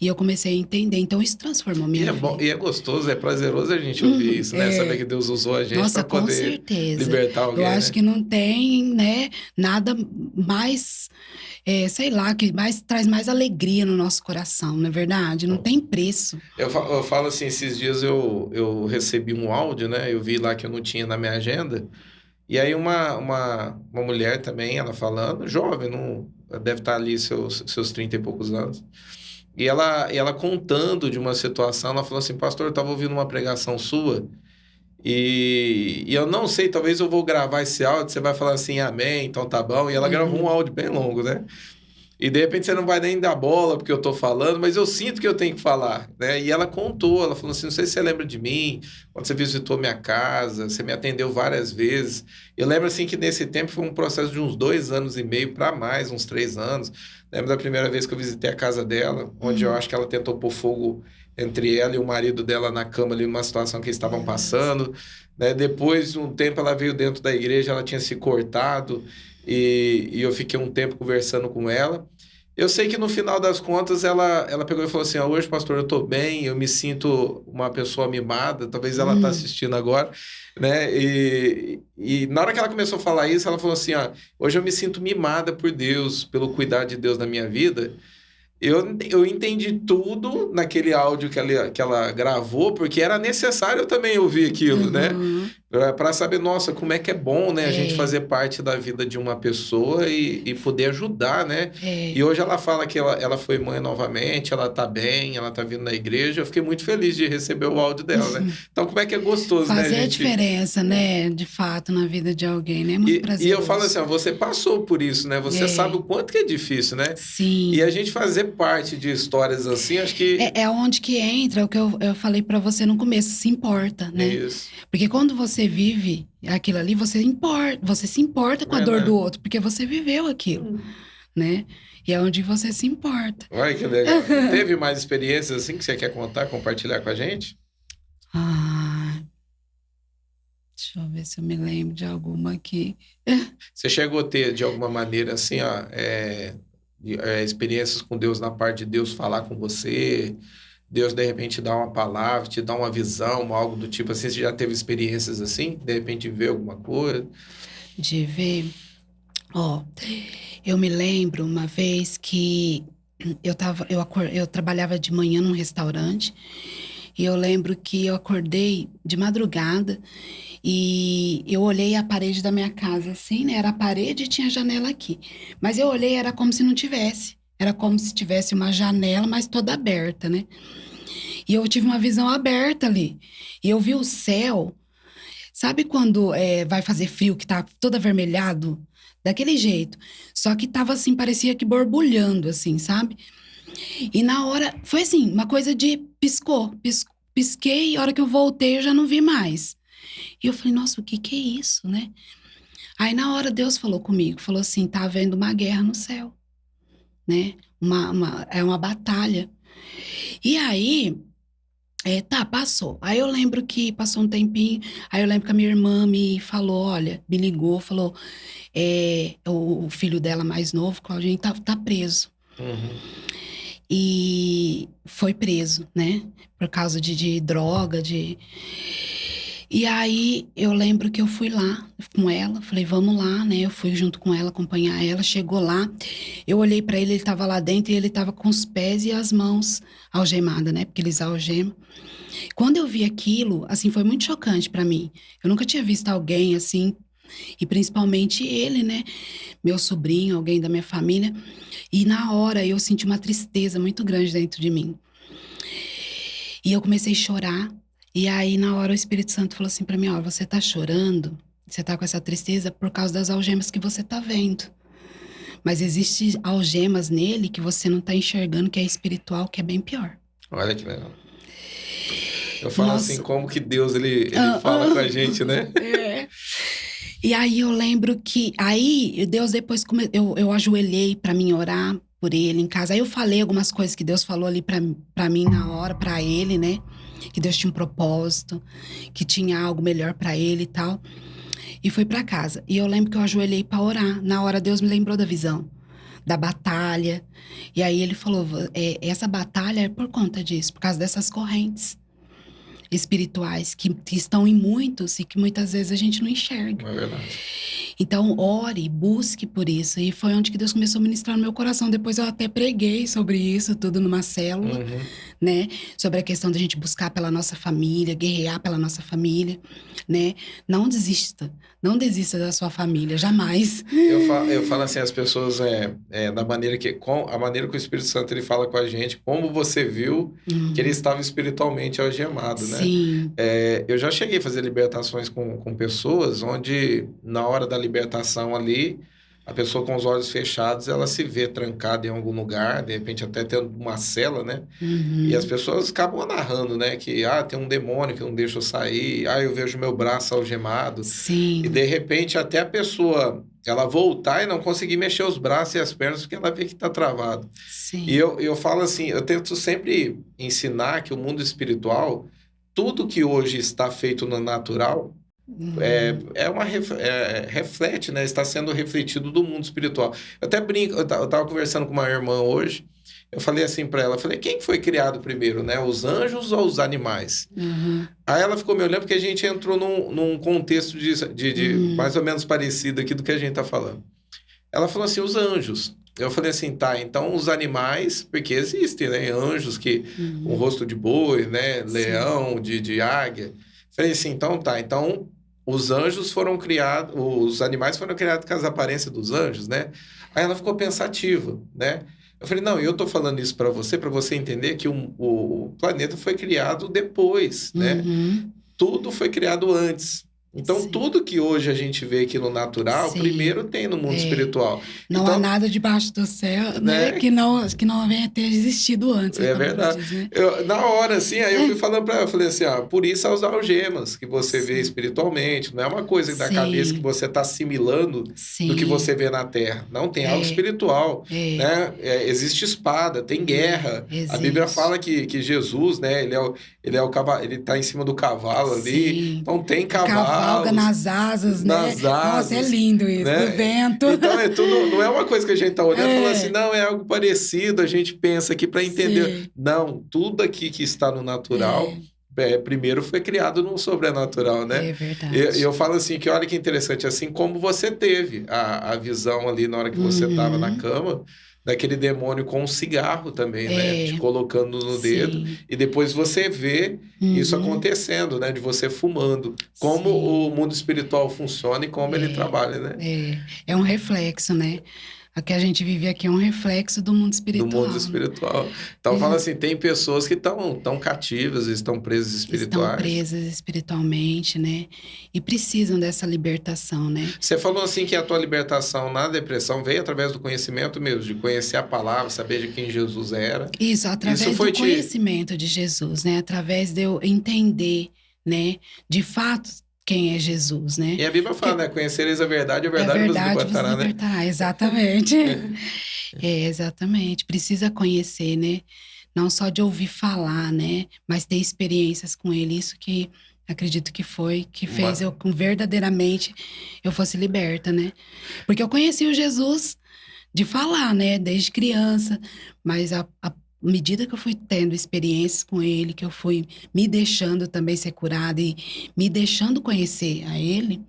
E eu comecei a entender, então isso transformou minha vida. Bom, e é gostoso, é prazeroso a gente ouvir isso, né? Saber que Deus usou a gente para poder libertar alguém. Eu acho que não tem, né, nada mais, sei lá, que traz mais alegria no nosso coração, não é verdade? Não tem preço. Eu falo assim, esses dias eu recebi um áudio, né? Eu vi lá que eu não tinha na minha agenda. E aí uma mulher também, ela falando, jovem, não, deve estar ali seus 30 e poucos anos. E ela contando de uma situação, ela falou assim, pastor, eu estava ouvindo uma pregação sua e eu não sei, talvez eu vou gravar esse áudio, você vai falar assim, amém, então tá bom. E ela gravou um áudio bem longo, né? E de repente você não vai nem dar bola porque eu tô falando, mas eu sinto que eu tenho que falar, né? E ela contou, ela falou assim, não sei se você lembra de mim, quando você visitou minha casa, você me atendeu várias vezes. Eu lembro assim que nesse tempo foi um processo de uns 2 anos e meio para mais, uns 3 anos. Lembro da primeira vez que eu visitei a casa dela, onde eu acho que ela tentou pôr fogo entre ela e o marido dela na cama ali, numa situação que eles estavam passando, né? Depois de um tempo ela veio dentro da igreja, ela tinha se cortado e eu fiquei um tempo conversando com ela. Eu sei que no final das contas ela pegou e falou assim: hoje, pastor, eu tô bem, eu me sinto uma pessoa mimada, talvez ela tá assistindo agora, né? E na hora que ela começou a falar isso, ela falou assim: hoje eu me sinto mimada por Deus, pelo cuidado de Deus na minha vida. Eu entendi tudo naquele áudio que ela gravou, porque era necessário eu também ouvir aquilo, né? Para saber, nossa, como é que é bom, né? A gente fazer parte da vida de uma pessoa e poder ajudar, né? E hoje ela fala que ela foi mãe novamente, ela tá bem, ela tá vindo na igreja. Eu fiquei muito feliz de receber o áudio dela, né? Então, como é que é gostoso, né, Fazer a gente? diferença, né? De fato, na vida de alguém, né? Muito E prazeroso. eu falo assim, você passou por isso, né? Você sabe o quanto que é difícil, né? Sim. E a gente fazer parte de histórias assim, acho que... É onde que entra o que eu falei pra você no começo, se importa, né? Isso. Porque quando você vive aquilo ali, você se importa com a dor do outro, porque você viveu aquilo, né? E é onde você se importa. Olha que legal. Teve mais experiências assim que você quer contar, compartilhar com a gente? Deixa eu ver se eu me lembro de alguma aqui. Você chegou a ter, de alguma maneira, assim, experiências com Deus na parte de Deus falar com você? Deus, de repente, dá uma palavra, te dá uma visão, algo do tipo assim? Você já teve experiências assim? De repente, ver alguma coisa? De ver... eu me lembro uma vez que eu trabalhava de manhã num restaurante e eu lembro que eu acordei de madrugada e eu olhei a parede da minha casa assim, né? Era a parede e tinha janela aqui. Mas eu olhei, era como se não tivesse. Era como se tivesse uma janela, mas toda aberta, né? E eu tive uma visão aberta ali. E eu vi o céu. Sabe quando vai fazer frio, que tá todo avermelhado? Daquele jeito. Só que tava assim, parecia que borbulhando, assim, sabe? E na hora, foi assim, uma coisa de pisquei, e a hora que eu voltei eu já não vi mais. E eu falei, nossa, o que é isso, né? Aí na hora Deus falou comigo, falou assim, tá havendo uma guerra no céu, né? É uma batalha. E aí, passou. Aí eu lembro que passou um tempinho, aí eu lembro que a minha irmã me falou, olha, me ligou, falou, o filho dela mais novo, Claudinho, tá preso. E foi preso, né? Por causa de droga, E aí eu lembro que eu fui lá com ela, falei, vamos lá, né? Eu fui junto com ela, acompanhar ela, chegou lá, eu olhei pra ele, ele tava lá dentro e ele tava com os pés e as mãos algemadas, né? Porque eles algemam. Quando eu vi aquilo, assim, foi muito chocante pra mim. Eu nunca tinha visto alguém assim, e principalmente ele, né? Meu sobrinho, alguém da minha família. E na hora eu senti uma tristeza muito grande dentro de mim. E eu comecei a chorar. E aí, na hora, o Espírito Santo falou assim pra mim, você tá chorando, você tá com essa tristeza por causa das algemas que você tá vendo. Mas existem algemas nele que você não tá enxergando, que é espiritual, que é bem pior. Olha que legal. Eu falo assim, como que Deus, ele fala com a gente, né? E aí, eu lembro que... Aí, Deus depois... Eu ajoelhei pra mim orar por ele em casa. Aí, eu falei algumas coisas que Deus falou ali pra mim na hora, pra ele, né? Que Deus tinha um propósito, que tinha algo melhor pra ele e tal. E fui pra casa. E eu lembro que eu ajoelhei pra orar. Na hora, Deus me lembrou da visão, da batalha. E aí ele falou, essa batalha é por conta disso, por causa dessas correntes espirituais que estão em muitos e que muitas vezes a gente não enxerga. É verdade. Então, ore, busque por isso. E foi onde que Deus começou a ministrar no meu coração. Depois eu até preguei sobre isso tudo numa célula, né? Sobre a questão da gente buscar pela nossa família, guerrear pela nossa família, né? Não desista, não desista da sua família, jamais. Eu falo assim, as pessoas, da maneira a maneira que o Espírito Santo ele fala com a gente, como você viu que ele estava espiritualmente algemado, né? Sim. Eu já cheguei a fazer libertações com pessoas onde, na hora da libertação ali, a pessoa com os olhos fechados, ela se vê trancada em algum lugar, de repente até tendo uma cela, né? E as pessoas acabam narrando, né? Que, tem um demônio que não deixa eu sair, eu vejo meu braço algemado. E, Sim, de repente, até a pessoa, ela voltar e não conseguir mexer os braços e as pernas, porque ela vê que está travado. E sim. eu falo assim, eu tento sempre ensinar que o mundo espiritual, tudo que hoje está feito no natural, reflete, né? Está sendo refletido do mundo espiritual. Eu até brinco, eu estava conversando com uma irmã hoje, eu falei assim para ela, quem foi criado primeiro, né? Os anjos ou os animais? Uhum. Aí ela ficou me olhando porque a gente entrou num contexto de mais ou menos parecido aqui do que a gente está falando. Ela falou assim, os anjos. Eu falei assim, tá, então os animais, porque existem, né? Anjos que com rosto de boi, né? Sim. Leão, de águia. Falei assim, então tá, então os anjos foram criados, os animais foram criados com as aparências dos anjos, né? Aí ela ficou pensativa, né? Eu falei, não, eu tô falando isso para você entender que o planeta foi criado depois, né? Uhum. Tudo foi criado antes. Então, Sim. tudo que hoje a gente vê aqui no natural, Sim. primeiro tem no mundo É. espiritual. Não há Então, nada debaixo do céu, né? né? Que não venha ter existido antes, a É palavra verdade. diz, né? Na hora, assim, aí eu fui É. falando para ela, eu falei assim, por isso as algemas que você vê Sim. espiritualmente, não é uma coisa da cabeça que Sim. você está assimilando do que você Sim. vê na Terra. Não, tem algo É. espiritual, É. né? Existe espada, tem guerra. A Bíblia Existe. fala que Jesus, né, ele é o cavalo, ele está em cima do cavalo ali, Sim. então tem E cavalga cavalos nas asas, né? nas Nossa, é asas, lindo isso, do né? vento. Então é tudo, não é uma coisa que a gente está olhando e falando assim, É. não, é algo parecido, a gente pensa aqui para entender. Sim. Não, tudo aqui que está no natural, É. primeiro foi criado no sobrenatural, né? É E verdade. eu falo assim, que olha que interessante, assim como você teve a visão ali na hora que você estava na Uhum. cama, daquele demônio com um cigarro também, né? Te É. colocando no dedo, Sim. e depois você vê isso Uhum. acontecendo, né? De você fumando. Como o Sim. mundo espiritual funciona e como ele É. trabalha, né? É um reflexo, né? A que a gente vive aqui é um reflexo do mundo Do mundo espiritual, né? espiritual. Então, fala É. assim, tem pessoas que estão tão cativas, estão presas Estão espirituais. presas espiritualmente, né? E precisam dessa libertação, né? Você falou assim que a tua libertação na depressão veio através do conhecimento mesmo, de conhecer a palavra, saber de quem Jesus era. Isso, Isso através do foi te... conhecimento de Jesus, né? Através de eu entender, né? De fato, quem é Jesus, né? E a Bíblia fala, Porque né? Conhecereis a é verdade vos verdade, vos libertará, né? libertará. Exatamente. É, exatamente. Precisa conhecer, né? Não só de ouvir falar, né? Mas ter experiências com ele. Isso que acredito que foi, que fez Uma- eu verdadeiramente eu fosse liberta, né? Porque eu conheci o Jesus de falar, né? Desde criança. Mas à medida que eu fui tendo experiências com ele, que eu fui me deixando também ser curada e me deixando conhecer a ele,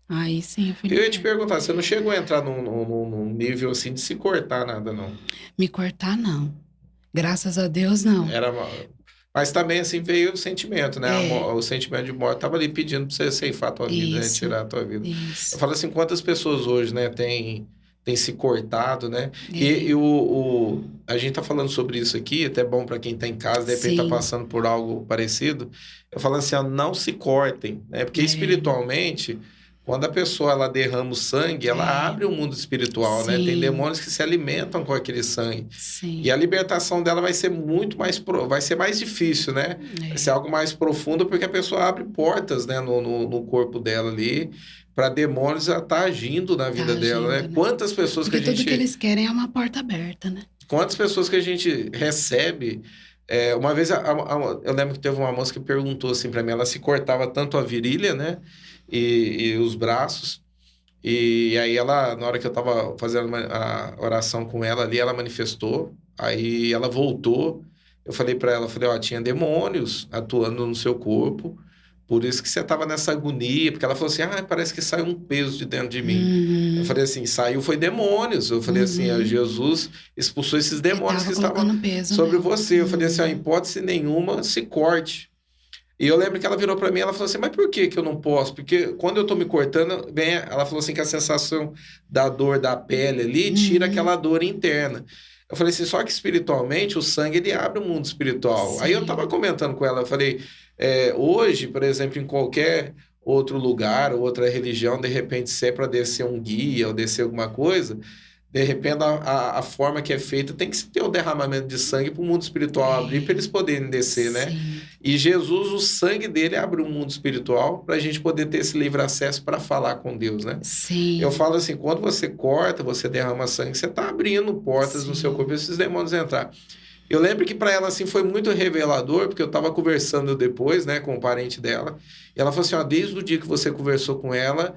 aí sim eu fui Eu ia te liberta. perguntar, você não chegou a entrar num nível assim de se cortar nada, não? Me cortar, não. Graças a Deus, não. Era uma- Mas também assim veio o sentimento, né? É, O sentimento de morte estava ali pedindo para você ceifar a tua vida, né? isso, Tirar a tua vida. Eu isso. falo assim, quantas pessoas hoje, né, tem se cortado, né? É, A gente tá falando sobre isso aqui, até bom para quem tá em casa, de repente tá sim, passando por algo parecido. Eu falo assim, ó, não se cortem, né? Porque é, espiritualmente, quando a pessoa ela derrama o sangue, ela é, abre o mundo espiritual, né? Tem sim, demônios que se alimentam com aquele sangue. E a sim, libertação dela vai ser muito mais, vai ser mais difícil, né? Vai ser é, algo mais profundo, porque a pessoa abre portas, né, no corpo dela ali, para demônios estar agindo na tá vida dela, né? agindo, né? Porque tudo que eles querem é uma porta aberta, né? Quantas pessoas que a gente recebe. Uma vez eu lembro que teve uma moça que perguntou assim para mim, ela se cortava tanto a virilha, né? E os braços. E aí ela, na hora que eu tava fazendo a oração com ela ali, ela manifestou. Aí ela voltou. Eu falei para ela, falei, ó, tinha demônios atuando no seu corpo por isso que você estava nessa agonia, porque ela falou assim, parece que saiu um peso de dentro de mim. Uhum. Eu falei assim, saiu foi demônios. Eu falei assim, Jesus expulsou esses demônios que estavam sobre você. Eu falei assim, em hipótese nenhuma, se corte. E eu lembro que ela virou para mim, ela falou assim, mas por que que eu não posso? Porque quando eu tô me cortando, ela falou assim que a sensação da dor da pele ali tira aquela dor interna. Eu falei assim, só que espiritualmente o sangue ele abre o mundo espiritual. Sim. Aí eu tava comentando com ela, eu falei, hoje, por exemplo, em qualquer outro lugar, outra religião, de repente, se é para descer um guia ou descer alguma coisa, de repente a forma que é feita tem que ter o derramamento de sangue para o mundo espiritual abrir para eles poderem descer, né? Sim. E Jesus, o sangue dele abre o mundo espiritual para a gente poder ter esse livre acesso para falar com Deus, né? Sim. Eu falo assim, quando você corta, você derrama sangue, você está abrindo portas no seu corpo para esses demônios entrar. Eu lembro que para ela assim foi muito revelador, porque eu estava conversando depois, né, com um parente dela, e ela falou assim, ó, desde o dia que você conversou com ela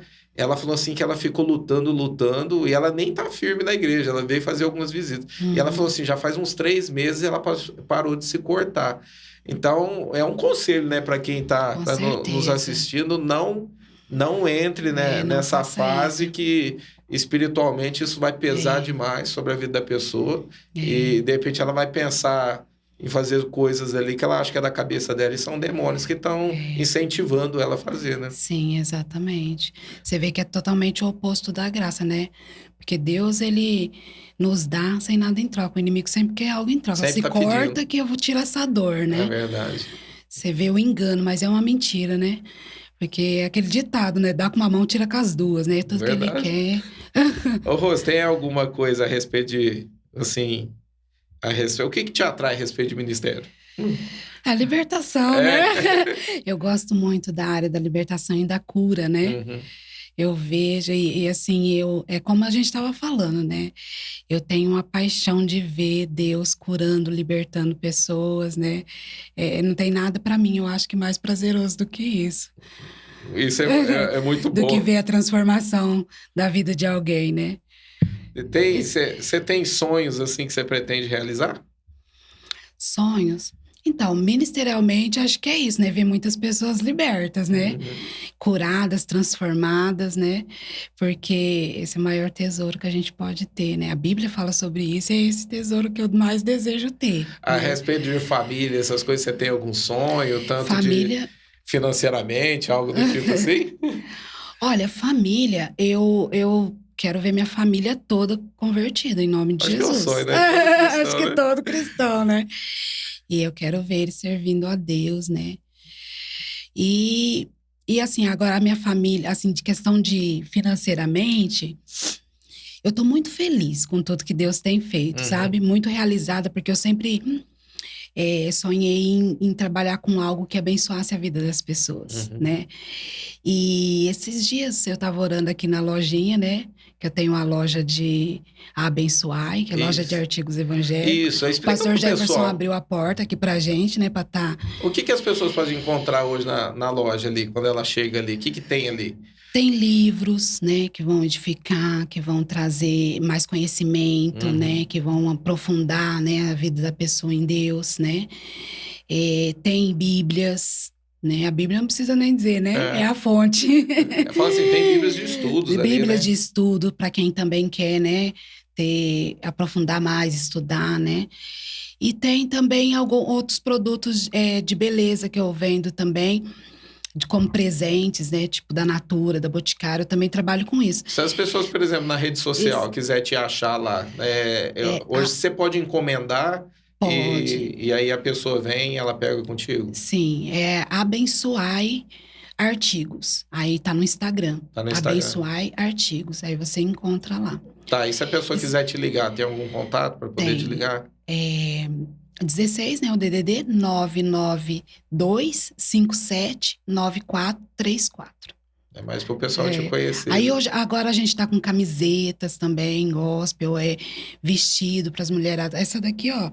falou assim que ela ficou lutando, e ela nem tá firme na igreja, ela veio fazer algumas visitas. E ela falou assim, já faz uns 3 meses ela parou de se cortar. Então, é um conselho, né, para quem tá nos assistindo, não entre, né, nessa fase que espiritualmente isso vai pesar demais sobre a vida da pessoa. E, de repente, ela vai pensar em fazer coisas ali que ela acha que é da cabeça dela e são demônios que estão incentivando ela a fazer, né? Sim, exatamente. Você vê que é totalmente o oposto da graça, né? Porque Deus, ele nos dá sem nada em troca. O inimigo sempre quer algo em troca. Sempre se tá corta pedindo. Que eu vou tirar essa dor, né? É verdade. Você vê o engano, mas é uma mentira, né? Porque é aquele ditado, né? Dá com uma mão, tira com as duas, né? Tudo verdade. que ele quer. Ô, Rose, tem alguma coisa a respeito de, assim... O que te atrai a respeito de ministério? A libertação, né? Eu gosto muito da área da libertação e da cura, né? Eu vejo e assim, é como a gente estava falando, né? Eu tenho uma paixão de ver Deus curando, libertando pessoas, né? Não tem nada para mim, eu acho que mais prazeroso do que isso. Isso é muito bom. Do que ver a transformação da vida de alguém, né? Você tem sonhos assim que você pretende realizar? Sonhos? Então, ministerialmente, acho que é isso, né? Ver muitas pessoas libertas, né? Curadas, transformadas, né? Porque esse é o maior tesouro que a gente pode ter, né? A Bíblia fala sobre isso e é esse tesouro que eu mais desejo ter. A respeito de família, essas coisas, você tem algum sonho? Tanto família... financeiramente, algo do tipo assim? Olha, família, eu quero ver minha família toda convertida, em nome de Jesus. Acho que é o sonho, né? Acho que todo cristão, né? E eu quero ver eles servindo a Deus, né? E assim, agora a minha família, assim, de questão de financeiramente, eu tô muito feliz com tudo que Deus tem feito, sabe? Muito realizada, porque eu sempre sonhei em trabalhar com algo que abençoasse a vida das pessoas, né? E esses dias eu tava orando aqui na lojinha, né? Que eu tenho uma loja de Abençoai, que é loja de artigos evangélicos. Isso, explica pro pessoal. O pastor Jefferson abriu a porta aqui pra gente, né? Pra tá... O que as pessoas podem encontrar hoje na loja ali, quando ela chega ali? O que tem ali? Tem livros, né, que vão edificar, que vão trazer mais conhecimento, né, que vão aprofundar, né, a vida da pessoa em Deus, né. Tem Bíblias, né, a Bíblia não precisa nem dizer, né, é a fonte. Fala assim, tem Bíblias de estudos ali, Bíblia né? de estudo, para quem também quer, né, aprofundar mais, estudar, né. E tem também outros produtos de beleza que eu vendo também, como presentes, né? Tipo da Natura, da Boticário, eu também trabalho com isso. Se as pessoas, por exemplo, na rede social quiser te achar lá, hoje você pode encomendar. Pode. E aí a pessoa vem e ela pega contigo? Sim, é Abençoai Artigos. Aí tá no Instagram. Tá no Instagram. Abençoai Artigos. Aí você encontra lá. Tá, e se a pessoa quiser te ligar, tem algum contato para poder te ligar? 16, né? O DDD 992579434. É mais pro pessoal te conhecer. Aí agora a gente tá com camisetas também, gospel, vestido pras mulheradas. Essa daqui, ó,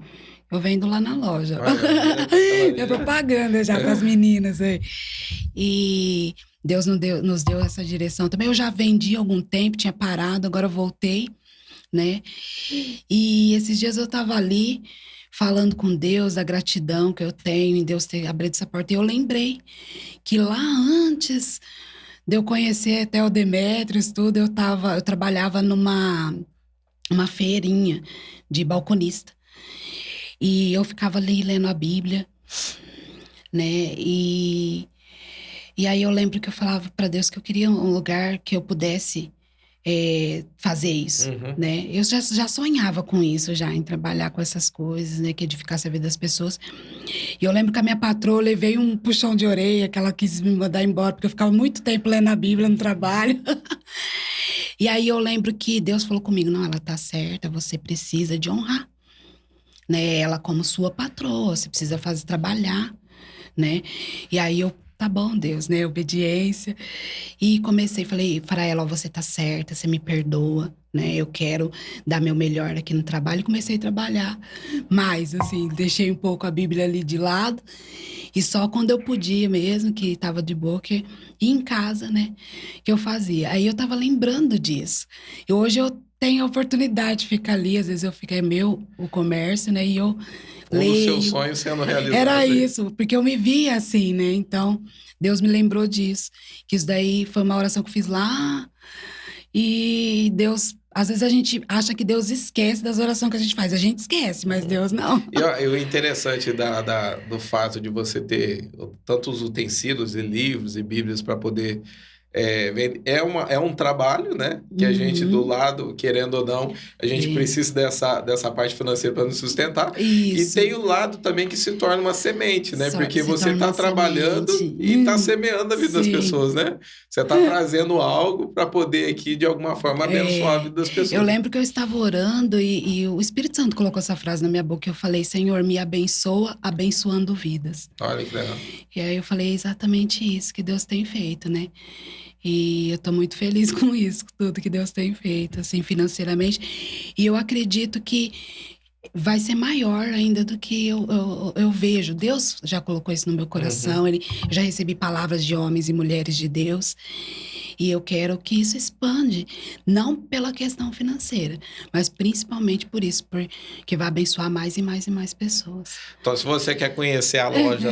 eu vendo lá na loja. É propaganda já pras meninas aí. E Deus nos deu essa direção também. Eu já vendi há algum tempo, tinha parado, agora eu voltei, né? E esses dias eu tava ali falando com Deus, da gratidão que eu tenho em Deus ter abrido essa porta. E eu lembrei que lá antes de eu conhecer até o Demétrios, tudo, eu trabalhava numa uma feirinha de balconista. E eu ficava ali lendo a Bíblia, né? E aí eu lembro que eu falava para Deus que eu queria um lugar que eu pudesse fazer isso, Uhum. né? Eu já sonhava com isso, já, em trabalhar com essas coisas, né? Que edificasse a vida das pessoas. E eu lembro que a minha patroa, eu levei um puxão de orelha, que ela quis me mandar embora, porque eu ficava muito tempo lendo a Bíblia no trabalho. E aí eu lembro que Deus falou comigo, não, ela tá certa, você precisa de honrar, né? Ela como sua patroa, você precisa fazer trabalhar, né? E aí eu, tá bom, Deus, né? Obediência. E comecei, falei para ela, ó, você tá certa, você me perdoa, né? Eu quero dar meu melhor aqui no trabalho. E comecei a trabalhar. Mas, assim, deixei um pouco a Bíblia ali de lado. E só quando eu podia mesmo, que estava de boa, que ia em casa, né? Que eu fazia. Aí eu tava lembrando disso. E hoje eu tenho a oportunidade de ficar ali. Às vezes eu fico, é meu o comércio, né? E eu Um dos seus leio. sonhos sendo Era realizado aí. isso, porque eu me via assim, né? Então, Deus me lembrou disso. Que isso daí foi uma oração que eu fiz lá. E Deus, às vezes a gente acha que Deus esquece das orações que a gente faz. A gente esquece, mas Uhum. Deus não. E ó, e o interessante do fato de você ter tantos utensílios e livros e bíblias para poder é um trabalho, né? Que a gente do Uhum, lado, querendo ou não, a gente é, precisa dessa parte financeira para nos sustentar. E isso. tem o lado também que se torna uma semente, né? Porque Se você torna está uma trabalhando semente. e está semeando a vida das Sim. pessoas, né? Você está trazendo algo para poder aqui, de alguma forma, abençoar a É, vida das eu pessoas. lembro que eu estava orando e o Espírito Santo colocou essa frase na minha boca. Eu falei, Senhor, me abençoa, abençoando vidas. Olha que legal. E aí eu falei, é exatamente isso que Deus tem feito, né? E eu tô muito feliz com isso, com tudo que Deus tem feito, assim, financeiramente. E eu acredito que vai ser maior ainda do que eu vejo. Deus já colocou isso no meu Uhum. coração, eu já recebi palavras de homens e mulheres de Deus. E eu quero que isso expande, não pela questão financeira, mas principalmente por isso, porque vai abençoar mais e mais e mais pessoas. Então, se você quer conhecer a loja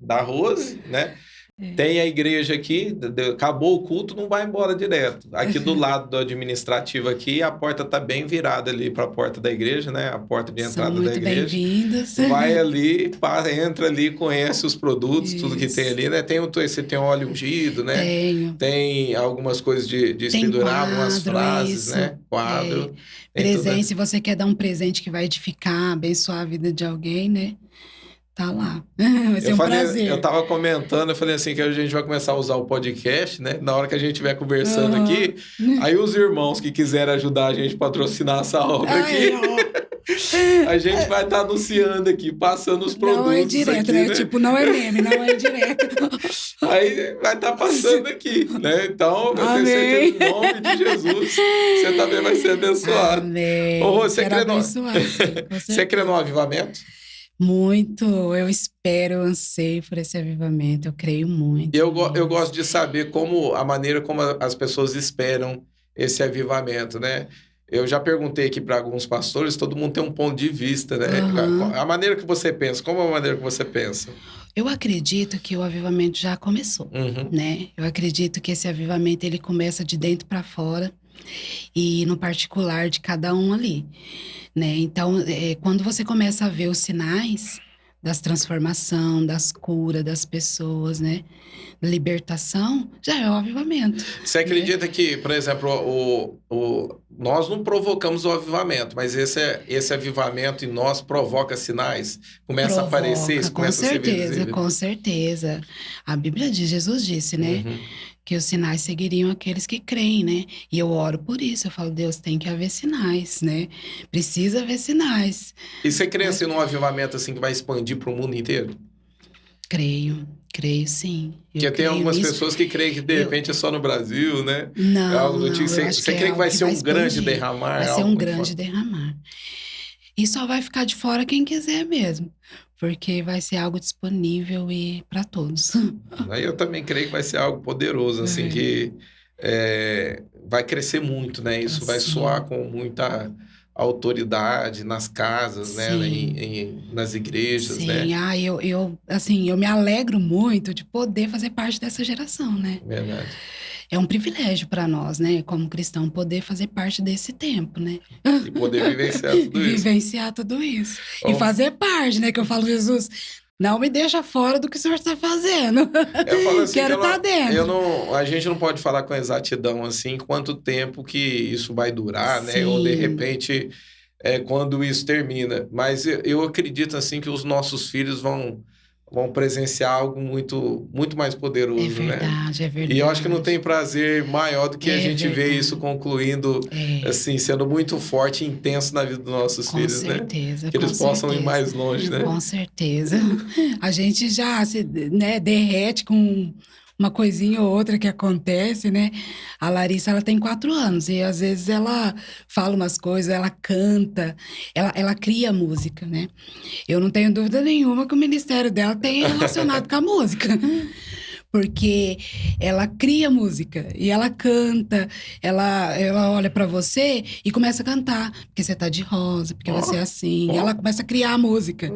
da Rose, né? É. Tem a igreja aqui, acabou o culto, não vai embora direto. Aqui do lado do administrativo aqui, a porta tá bem virada ali para a porta da igreja, né? A porta de São entrada da muito igreja. bem-vindos. Vai ali, entra ali, conhece os produtos, tudo que tem Isso, ali, né? Você tem óleo ungido, né? tenho. Tem algumas coisas de se Tem pendurar, algumas quadro, é frases, isso. né? É, Quadro, tem tudo presente, ali. se você quer dar um presente que vai edificar, abençoar a vida de alguém, né? Tá lá. Vai ser um Eu prazer. tava comentando, eu falei assim, que a gente vai começar a usar o podcast, né? Na hora que a gente estiver conversando Aham. aqui, aí os irmãos que quiserem ajudar a gente a patrocinar essa obra Aí, aqui, ó. a gente vai estar anunciando aqui, passando os Não é produtos direto, aqui, né? né? Tipo, não é meme, não é direto. Aí vai estar passando aqui, né? Então, eu tenho certeza, Amém. em nome de Jesus, você também vai ser abençoado. Ô, Rô, Amém. Quero abençoar, sim, com Você crê no certeza. avivamento? Muito. Eu espero, eu anseio por esse avivamento. Eu creio muito Eu nisso. gosto de saber como a maneira como as pessoas esperam esse avivamento, né? Eu já perguntei aqui para alguns pastores, todo mundo tem um ponto de vista, né? Aham. A maneira que você pensa, como é a maneira que você pensa? Eu acredito que o avivamento já começou, Uhum. né? Eu acredito que esse avivamento ele começa de dentro para fora e no particular de cada um ali, né? Então, quando você começa a ver os sinais das transformação, das curas das pessoas, né? Libertação, já é o avivamento, Você né? acredita que, por exemplo, nós não provocamos o avivamento, mas esse avivamento em nós provoca sinais? Começa a aparecer, Provoca, isso começa a ser visível? com certeza. A Bíblia diz, Jesus disse, né? Uhum. Que os sinais seguiriam aqueles que creem, né? E eu oro por isso, eu falo, Deus, tem que haver sinais, né? Precisa haver sinais. E você crê Né? assim, num avivamento assim que vai expandir para o mundo inteiro? Creio sim. Eu Porque tem creio algumas nisso. pessoas que creem que de Eu, repente é só no Brasil, né? É algo não, do tipo. não, eu Você, acho que você é crê que algo vai que ser vai um grande expandir. derramar, Vai ser algo um muito grande forte? derramar. E só vai ficar de fora quem quiser mesmo, porque vai ser algo disponível e para todos. Aí eu também creio que vai ser algo poderoso, assim, É, que vai crescer muito, né? Isso vai soar assim, com muita autoridade nas casas, né? Nas igrejas, sim. né? Assim, eu me alegro muito de poder fazer parte dessa geração, né? Verdade. É um privilégio para nós, né, como cristão, poder fazer parte desse tempo, né? E poder vivenciar tudo isso. Vivenciar tudo isso. E Bom, fazer parte, né? Que eu falo, Jesus, não me deixa fora do que o Senhor está fazendo. eu falo assim, Quero estar dentro. a gente não pode falar com exatidão assim quanto tempo que isso vai durar, né? Ou de Sim. repente, quando isso termina. Mas eu acredito assim que os nossos filhos vão presenciar algo muito, muito mais poderoso, né? É verdade. E eu acho que não tem prazer maior do que a gente ver isso concluindo, assim, sendo muito forte e intenso na vida dos nossos filhos, certeza, né? Que eles possam ir mais longe, né? Com certeza. A gente já se, né, derrete com uma coisinha ou outra que acontece, né? A Larissa, ela tem 4 anos e às vezes ela fala umas coisas, ela canta, ela cria música, né? Eu não tenho dúvida nenhuma que o ministério dela tem relacionado com a música. Porque ela cria música e ela canta, ela olha pra você e começa a cantar, porque você tá de rosa, porque você é assim, e ela começa a criar a música.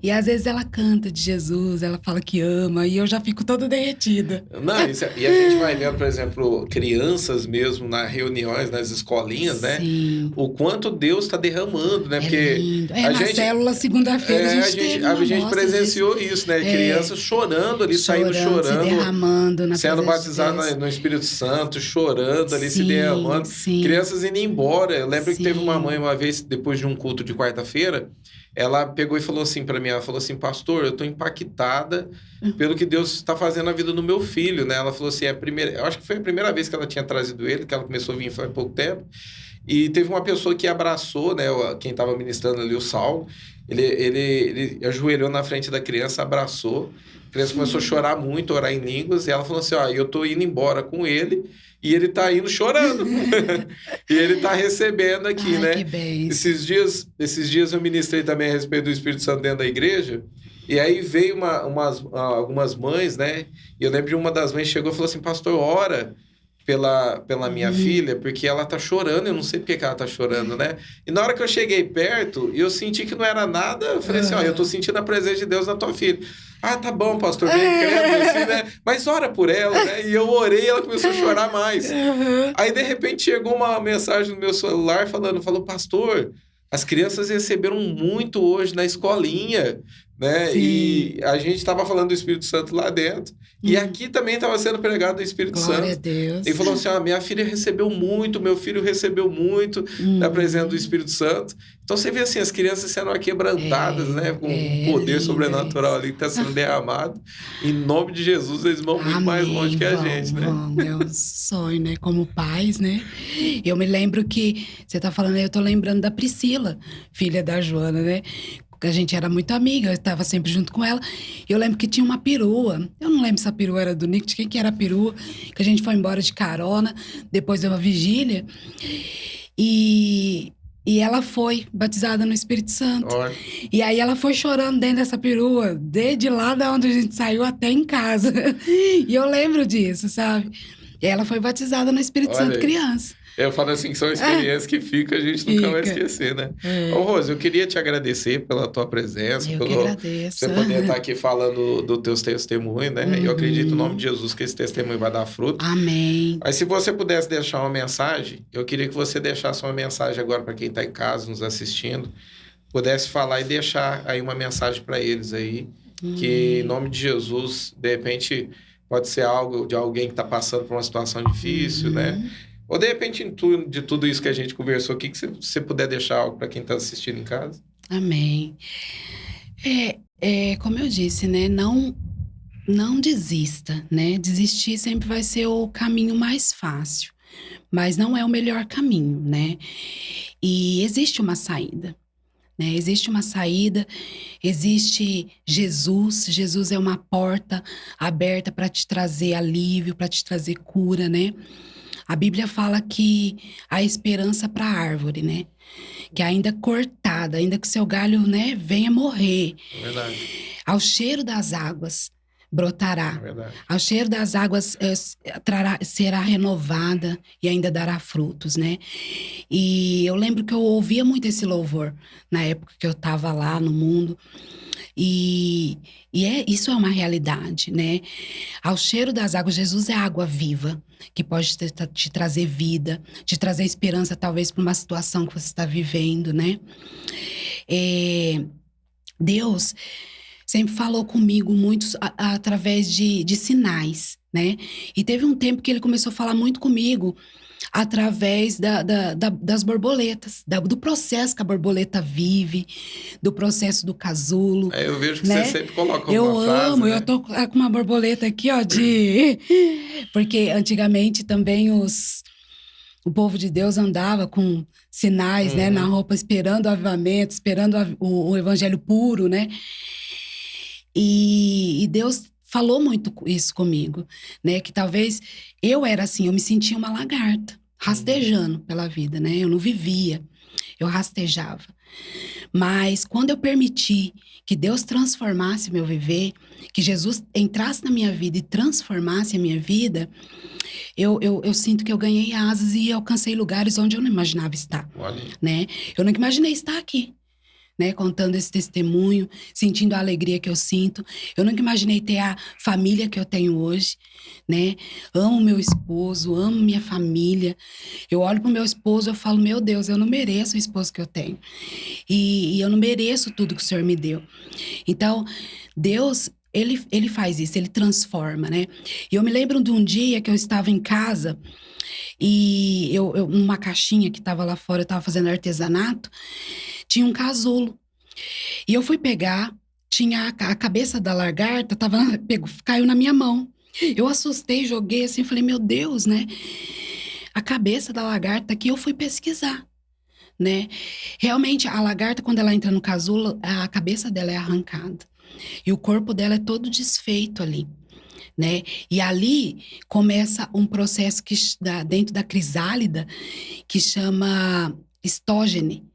E às vezes ela canta de Jesus, ela fala que ama, e eu já fico toda derretida. Não, e a gente vai vendo, por exemplo, crianças mesmo nas reuniões, nas escolinhas, né? Sim. O quanto Deus está derramando, né? Porque lindo. a na gente, célula, segunda-feira, a gente presenciou isso, né? Crianças chorando ali, saindo chorando. Se derramando na sendo presença de batizadas no Espírito Santo, chorando ali, se Sim, derramando. sim. Crianças indo embora. Eu lembro que Sim. teve uma mãe uma vez, depois de um culto de quarta-feira, ela pegou e falou assim para mim, ela falou assim, pastor, eu tô impactada pelo que Deus está fazendo na vida do meu filho, né? Ela falou assim, eu acho que foi a primeira vez que ela tinha trazido ele, que ela começou a vir faz pouco tempo, e teve uma pessoa que abraçou, né, quem estava ministrando ali, o Saulo, ele ajoelhou na frente da criança, abraçou, a criança começou a chorar muito, orar em línguas, e ela falou assim, eu tô indo embora com ele, e ele tá indo chorando. E ele tá recebendo aqui, né? Que bem. Esses dias eu ministrei também a respeito do Espírito Santo dentro da igreja. E aí veio algumas mães, né? E eu lembro de uma das mães chegou e falou assim, pastor, ora pela minha filha, porque ela tá chorando, eu não sei porque que ela tá chorando, né? E na hora que eu cheguei perto, eu senti que não era nada, eu falei assim, eu tô sentindo a presença de Deus na tua filha. Ah, tá bom, pastor, bem crendo, assim, né? Mas ora por ela, né? E eu orei e ela começou a chorar mais. Aí, de repente, chegou uma mensagem no meu celular falou, pastor, as crianças receberam muito hoje na escolinha, né? Sim. E a gente estava falando do Espírito Santo lá dentro. E aqui também estava sendo pregado do Espírito Glória Santo. A Deus. E falou assim, minha filha recebeu muito, meu filho recebeu muito da presença do Espírito Santo. Então você vê assim, as crianças sendo quebrantadas, né? Com um poder sobrenatural ali que está sendo derramado. Em nome de Jesus, eles vão muito mais longe que a gente, né? É um sonho, né? Como pais, né? Eu me lembro que, você está falando aí, eu tô lembrando da Priscila, filha da Joana, né? A gente era muito amiga, eu estava sempre junto com ela. Eu lembro que tinha uma perua. Eu não lembro se a perua era do Nick, de quem que era a perua, que a gente foi embora de carona, depois de uma vigília. E ela foi batizada no Espírito Santo. Olha. E aí ela foi chorando dentro dessa perua, desde lá da onde a gente saiu até em casa. E eu lembro disso, sabe? E ela foi batizada no Espírito Santo criança. Eu falo assim, que são experiências que ficam, a gente nunca vai esquecer, né? Ô, Rose, eu queria te agradecer pela tua presença, agradeço. Você poder estar aqui falando dos teus testemunhos, né? Eu acredito, em nome de Jesus, que esse testemunho vai dar fruto. Amém. Mas se você pudesse deixar uma mensagem, eu queria que você deixasse uma mensagem agora para quem está em casa, nos assistindo, pudesse falar e deixar aí uma mensagem para eles aí, que em nome de Jesus, de repente, pode ser algo de alguém que está passando por uma situação difícil, né? Ou, de repente, de tudo isso que a gente conversou aqui, que você puder deixar algo para quem está assistindo em casa. Amém. Como eu disse, né? Não desista, né? Desistir sempre vai ser o caminho mais fácil, mas não é o melhor caminho, né? E existe uma saída, né? Existe uma saída, existe Jesus. Jesus é uma porta aberta para te trazer alívio, para te trazer cura, né? A Bíblia fala que há esperança para a árvore, né? Que ainda cortada, ainda que seu galho, né, venha morrer. É verdade. Ao cheiro das águas, brotará. É verdade. Ao cheiro das águas será renovada e ainda dará frutos, né? E eu lembro que eu ouvia muito esse louvor na época que eu estava lá no mundo. E isso é uma realidade, né? Ao cheiro das águas, Jesus é água viva, que pode te trazer vida, te trazer esperança, talvez, para uma situação que você está vivendo, né? Deus sempre falou comigo muito através de sinais, né? E teve um tempo que ele começou a falar muito comigo através das borboletas, do processo que a borboleta vive, do processo do casulo. Eu vejo que né? Você sempre coloca eu alguma frase, amo, né? eu tô com uma borboleta aqui, ó, porque antigamente também o povo de Deus andava com sinais, né, na roupa, esperando o avivamento, esperando o evangelho puro, né? E Deus falou muito isso comigo, né? Que talvez eu era assim, eu me sentia uma lagarta, rastejando pela vida, né? Eu não vivia, eu rastejava. Mas quando eu permiti que Deus transformasse meu viver, que Jesus entrasse na minha vida e transformasse a minha vida, eu sinto que eu ganhei asas e alcancei lugares onde eu não imaginava estar, né? Eu nunca imaginei estar aqui, né, contando esse testemunho, sentindo a alegria que eu sinto. Eu nunca imaginei ter a família que eu tenho hoje, né? Amo meu esposo, amo minha família. Eu olho pro meu esposo e eu falo, meu Deus, eu não mereço o esposo que eu tenho. E eu não mereço tudo que o Senhor me deu. Então, Deus, ele faz isso, ele transforma, né? E eu me lembro de um dia que eu estava em casa e eu numa caixinha que estava lá fora, eu estava fazendo artesanato, tinha um casulo. E eu fui pegar, tinha a cabeça da lagarta, caiu na minha mão. Eu assustei, joguei assim, falei, meu Deus, né? A cabeça da lagarta aqui, eu fui pesquisar, né? Realmente, a lagarta, quando ela entra no casulo, a cabeça dela é arrancada. E o corpo dela é todo desfeito ali, né? E ali começa um processo dentro da crisálida que chama estógene,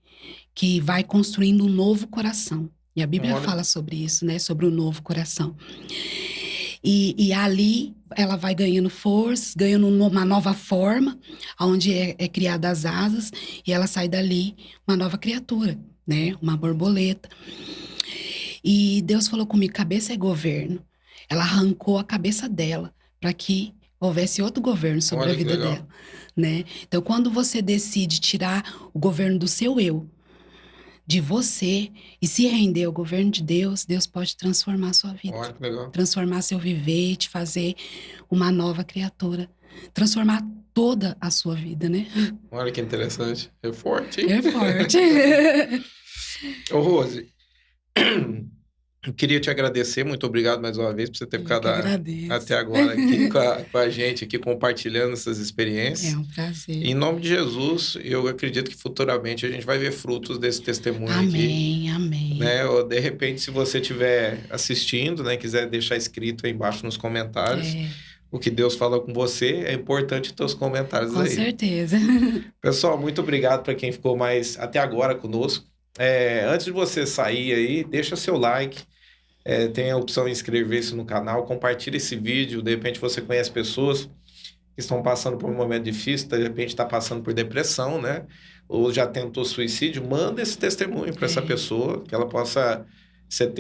que vai construindo um novo coração. E a Bíblia fala sobre isso, né? Sobre o novo coração. E ali ela vai ganhando força, ganhando uma nova forma, onde é criada as asas, e ela sai dali uma nova criatura, né? Uma borboleta. E Deus falou comigo, cabeça é governo. Ela arrancou a cabeça dela para que houvesse outro governo sobre a vida dela, né? Então, quando você decide tirar o governo do seu eu, de você, e se render ao governo de Deus, Deus pode transformar a sua vida. Olha que legal. Transformar seu viver e te fazer uma nova criatura. Transformar toda a sua vida, né? Olha que interessante. É forte, hein? É forte. Ô, Rose, eu queria te agradecer, muito obrigado mais uma vez por você ter ficado até agora aqui com a gente, aqui compartilhando essas experiências. É um prazer. Em nome de Jesus, eu acredito que futuramente a gente vai ver frutos desse testemunho amém, aqui. Amém. Né? Ou, de repente, se você estiver assistindo, né, quiser deixar escrito aí embaixo nos comentários o que Deus fala com você, é importante ter os comentários com aí. Com certeza. Pessoal, muito obrigado para quem ficou mais até agora conosco. Antes de você sair aí, deixa seu like. Tem a opção de inscrever-se no canal, compartilha esse vídeo, de repente você conhece pessoas que estão passando por um momento difícil, de repente está passando por depressão, né? Ou já tentou suicídio, manda esse testemunho para essa pessoa, que ela possa ser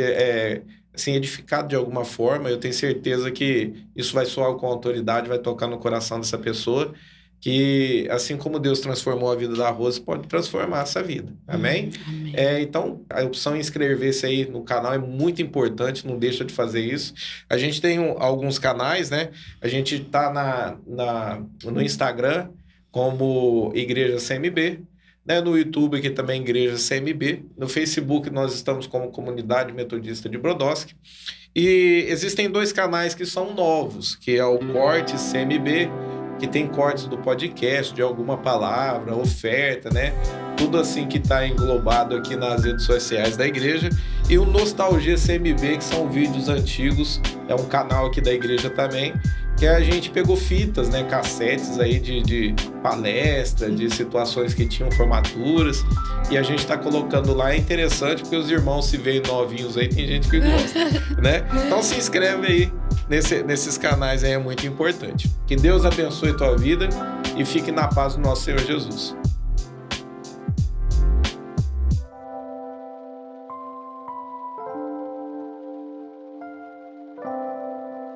assim, edificada de alguma forma. Eu tenho certeza que isso vai soar com autoridade, vai tocar no coração dessa pessoa, que assim como Deus transformou a vida da Rose, pode transformar essa vida. Amém? Amém. Então, a opção em inscrever-se aí no canal é muito importante, não deixa de fazer isso. A gente tem alguns canais, né? A gente tá no Instagram como Igreja CMB, né? No YouTube aqui também Igreja CMB. No Facebook nós estamos como Comunidade Metodista de Brodowski. E existem 2 canais que são novos, que é o Corte CMB, que tem cortes do podcast, de alguma palavra, oferta, né? Tudo assim que está englobado aqui nas redes sociais da igreja. E o Nostalgia CMB, que são vídeos antigos, é um canal aqui da igreja também, que a gente pegou fitas, né? Cassetes aí de palestra, de situações que tinham formaturas, e a gente está colocando lá. É interessante porque os irmãos se veem novinhos aí, tem gente que gosta, né? Então se inscreve aí nesses canais aí é muito importante. Que Deus abençoe tua vida e fique na paz do nosso Senhor Jesus.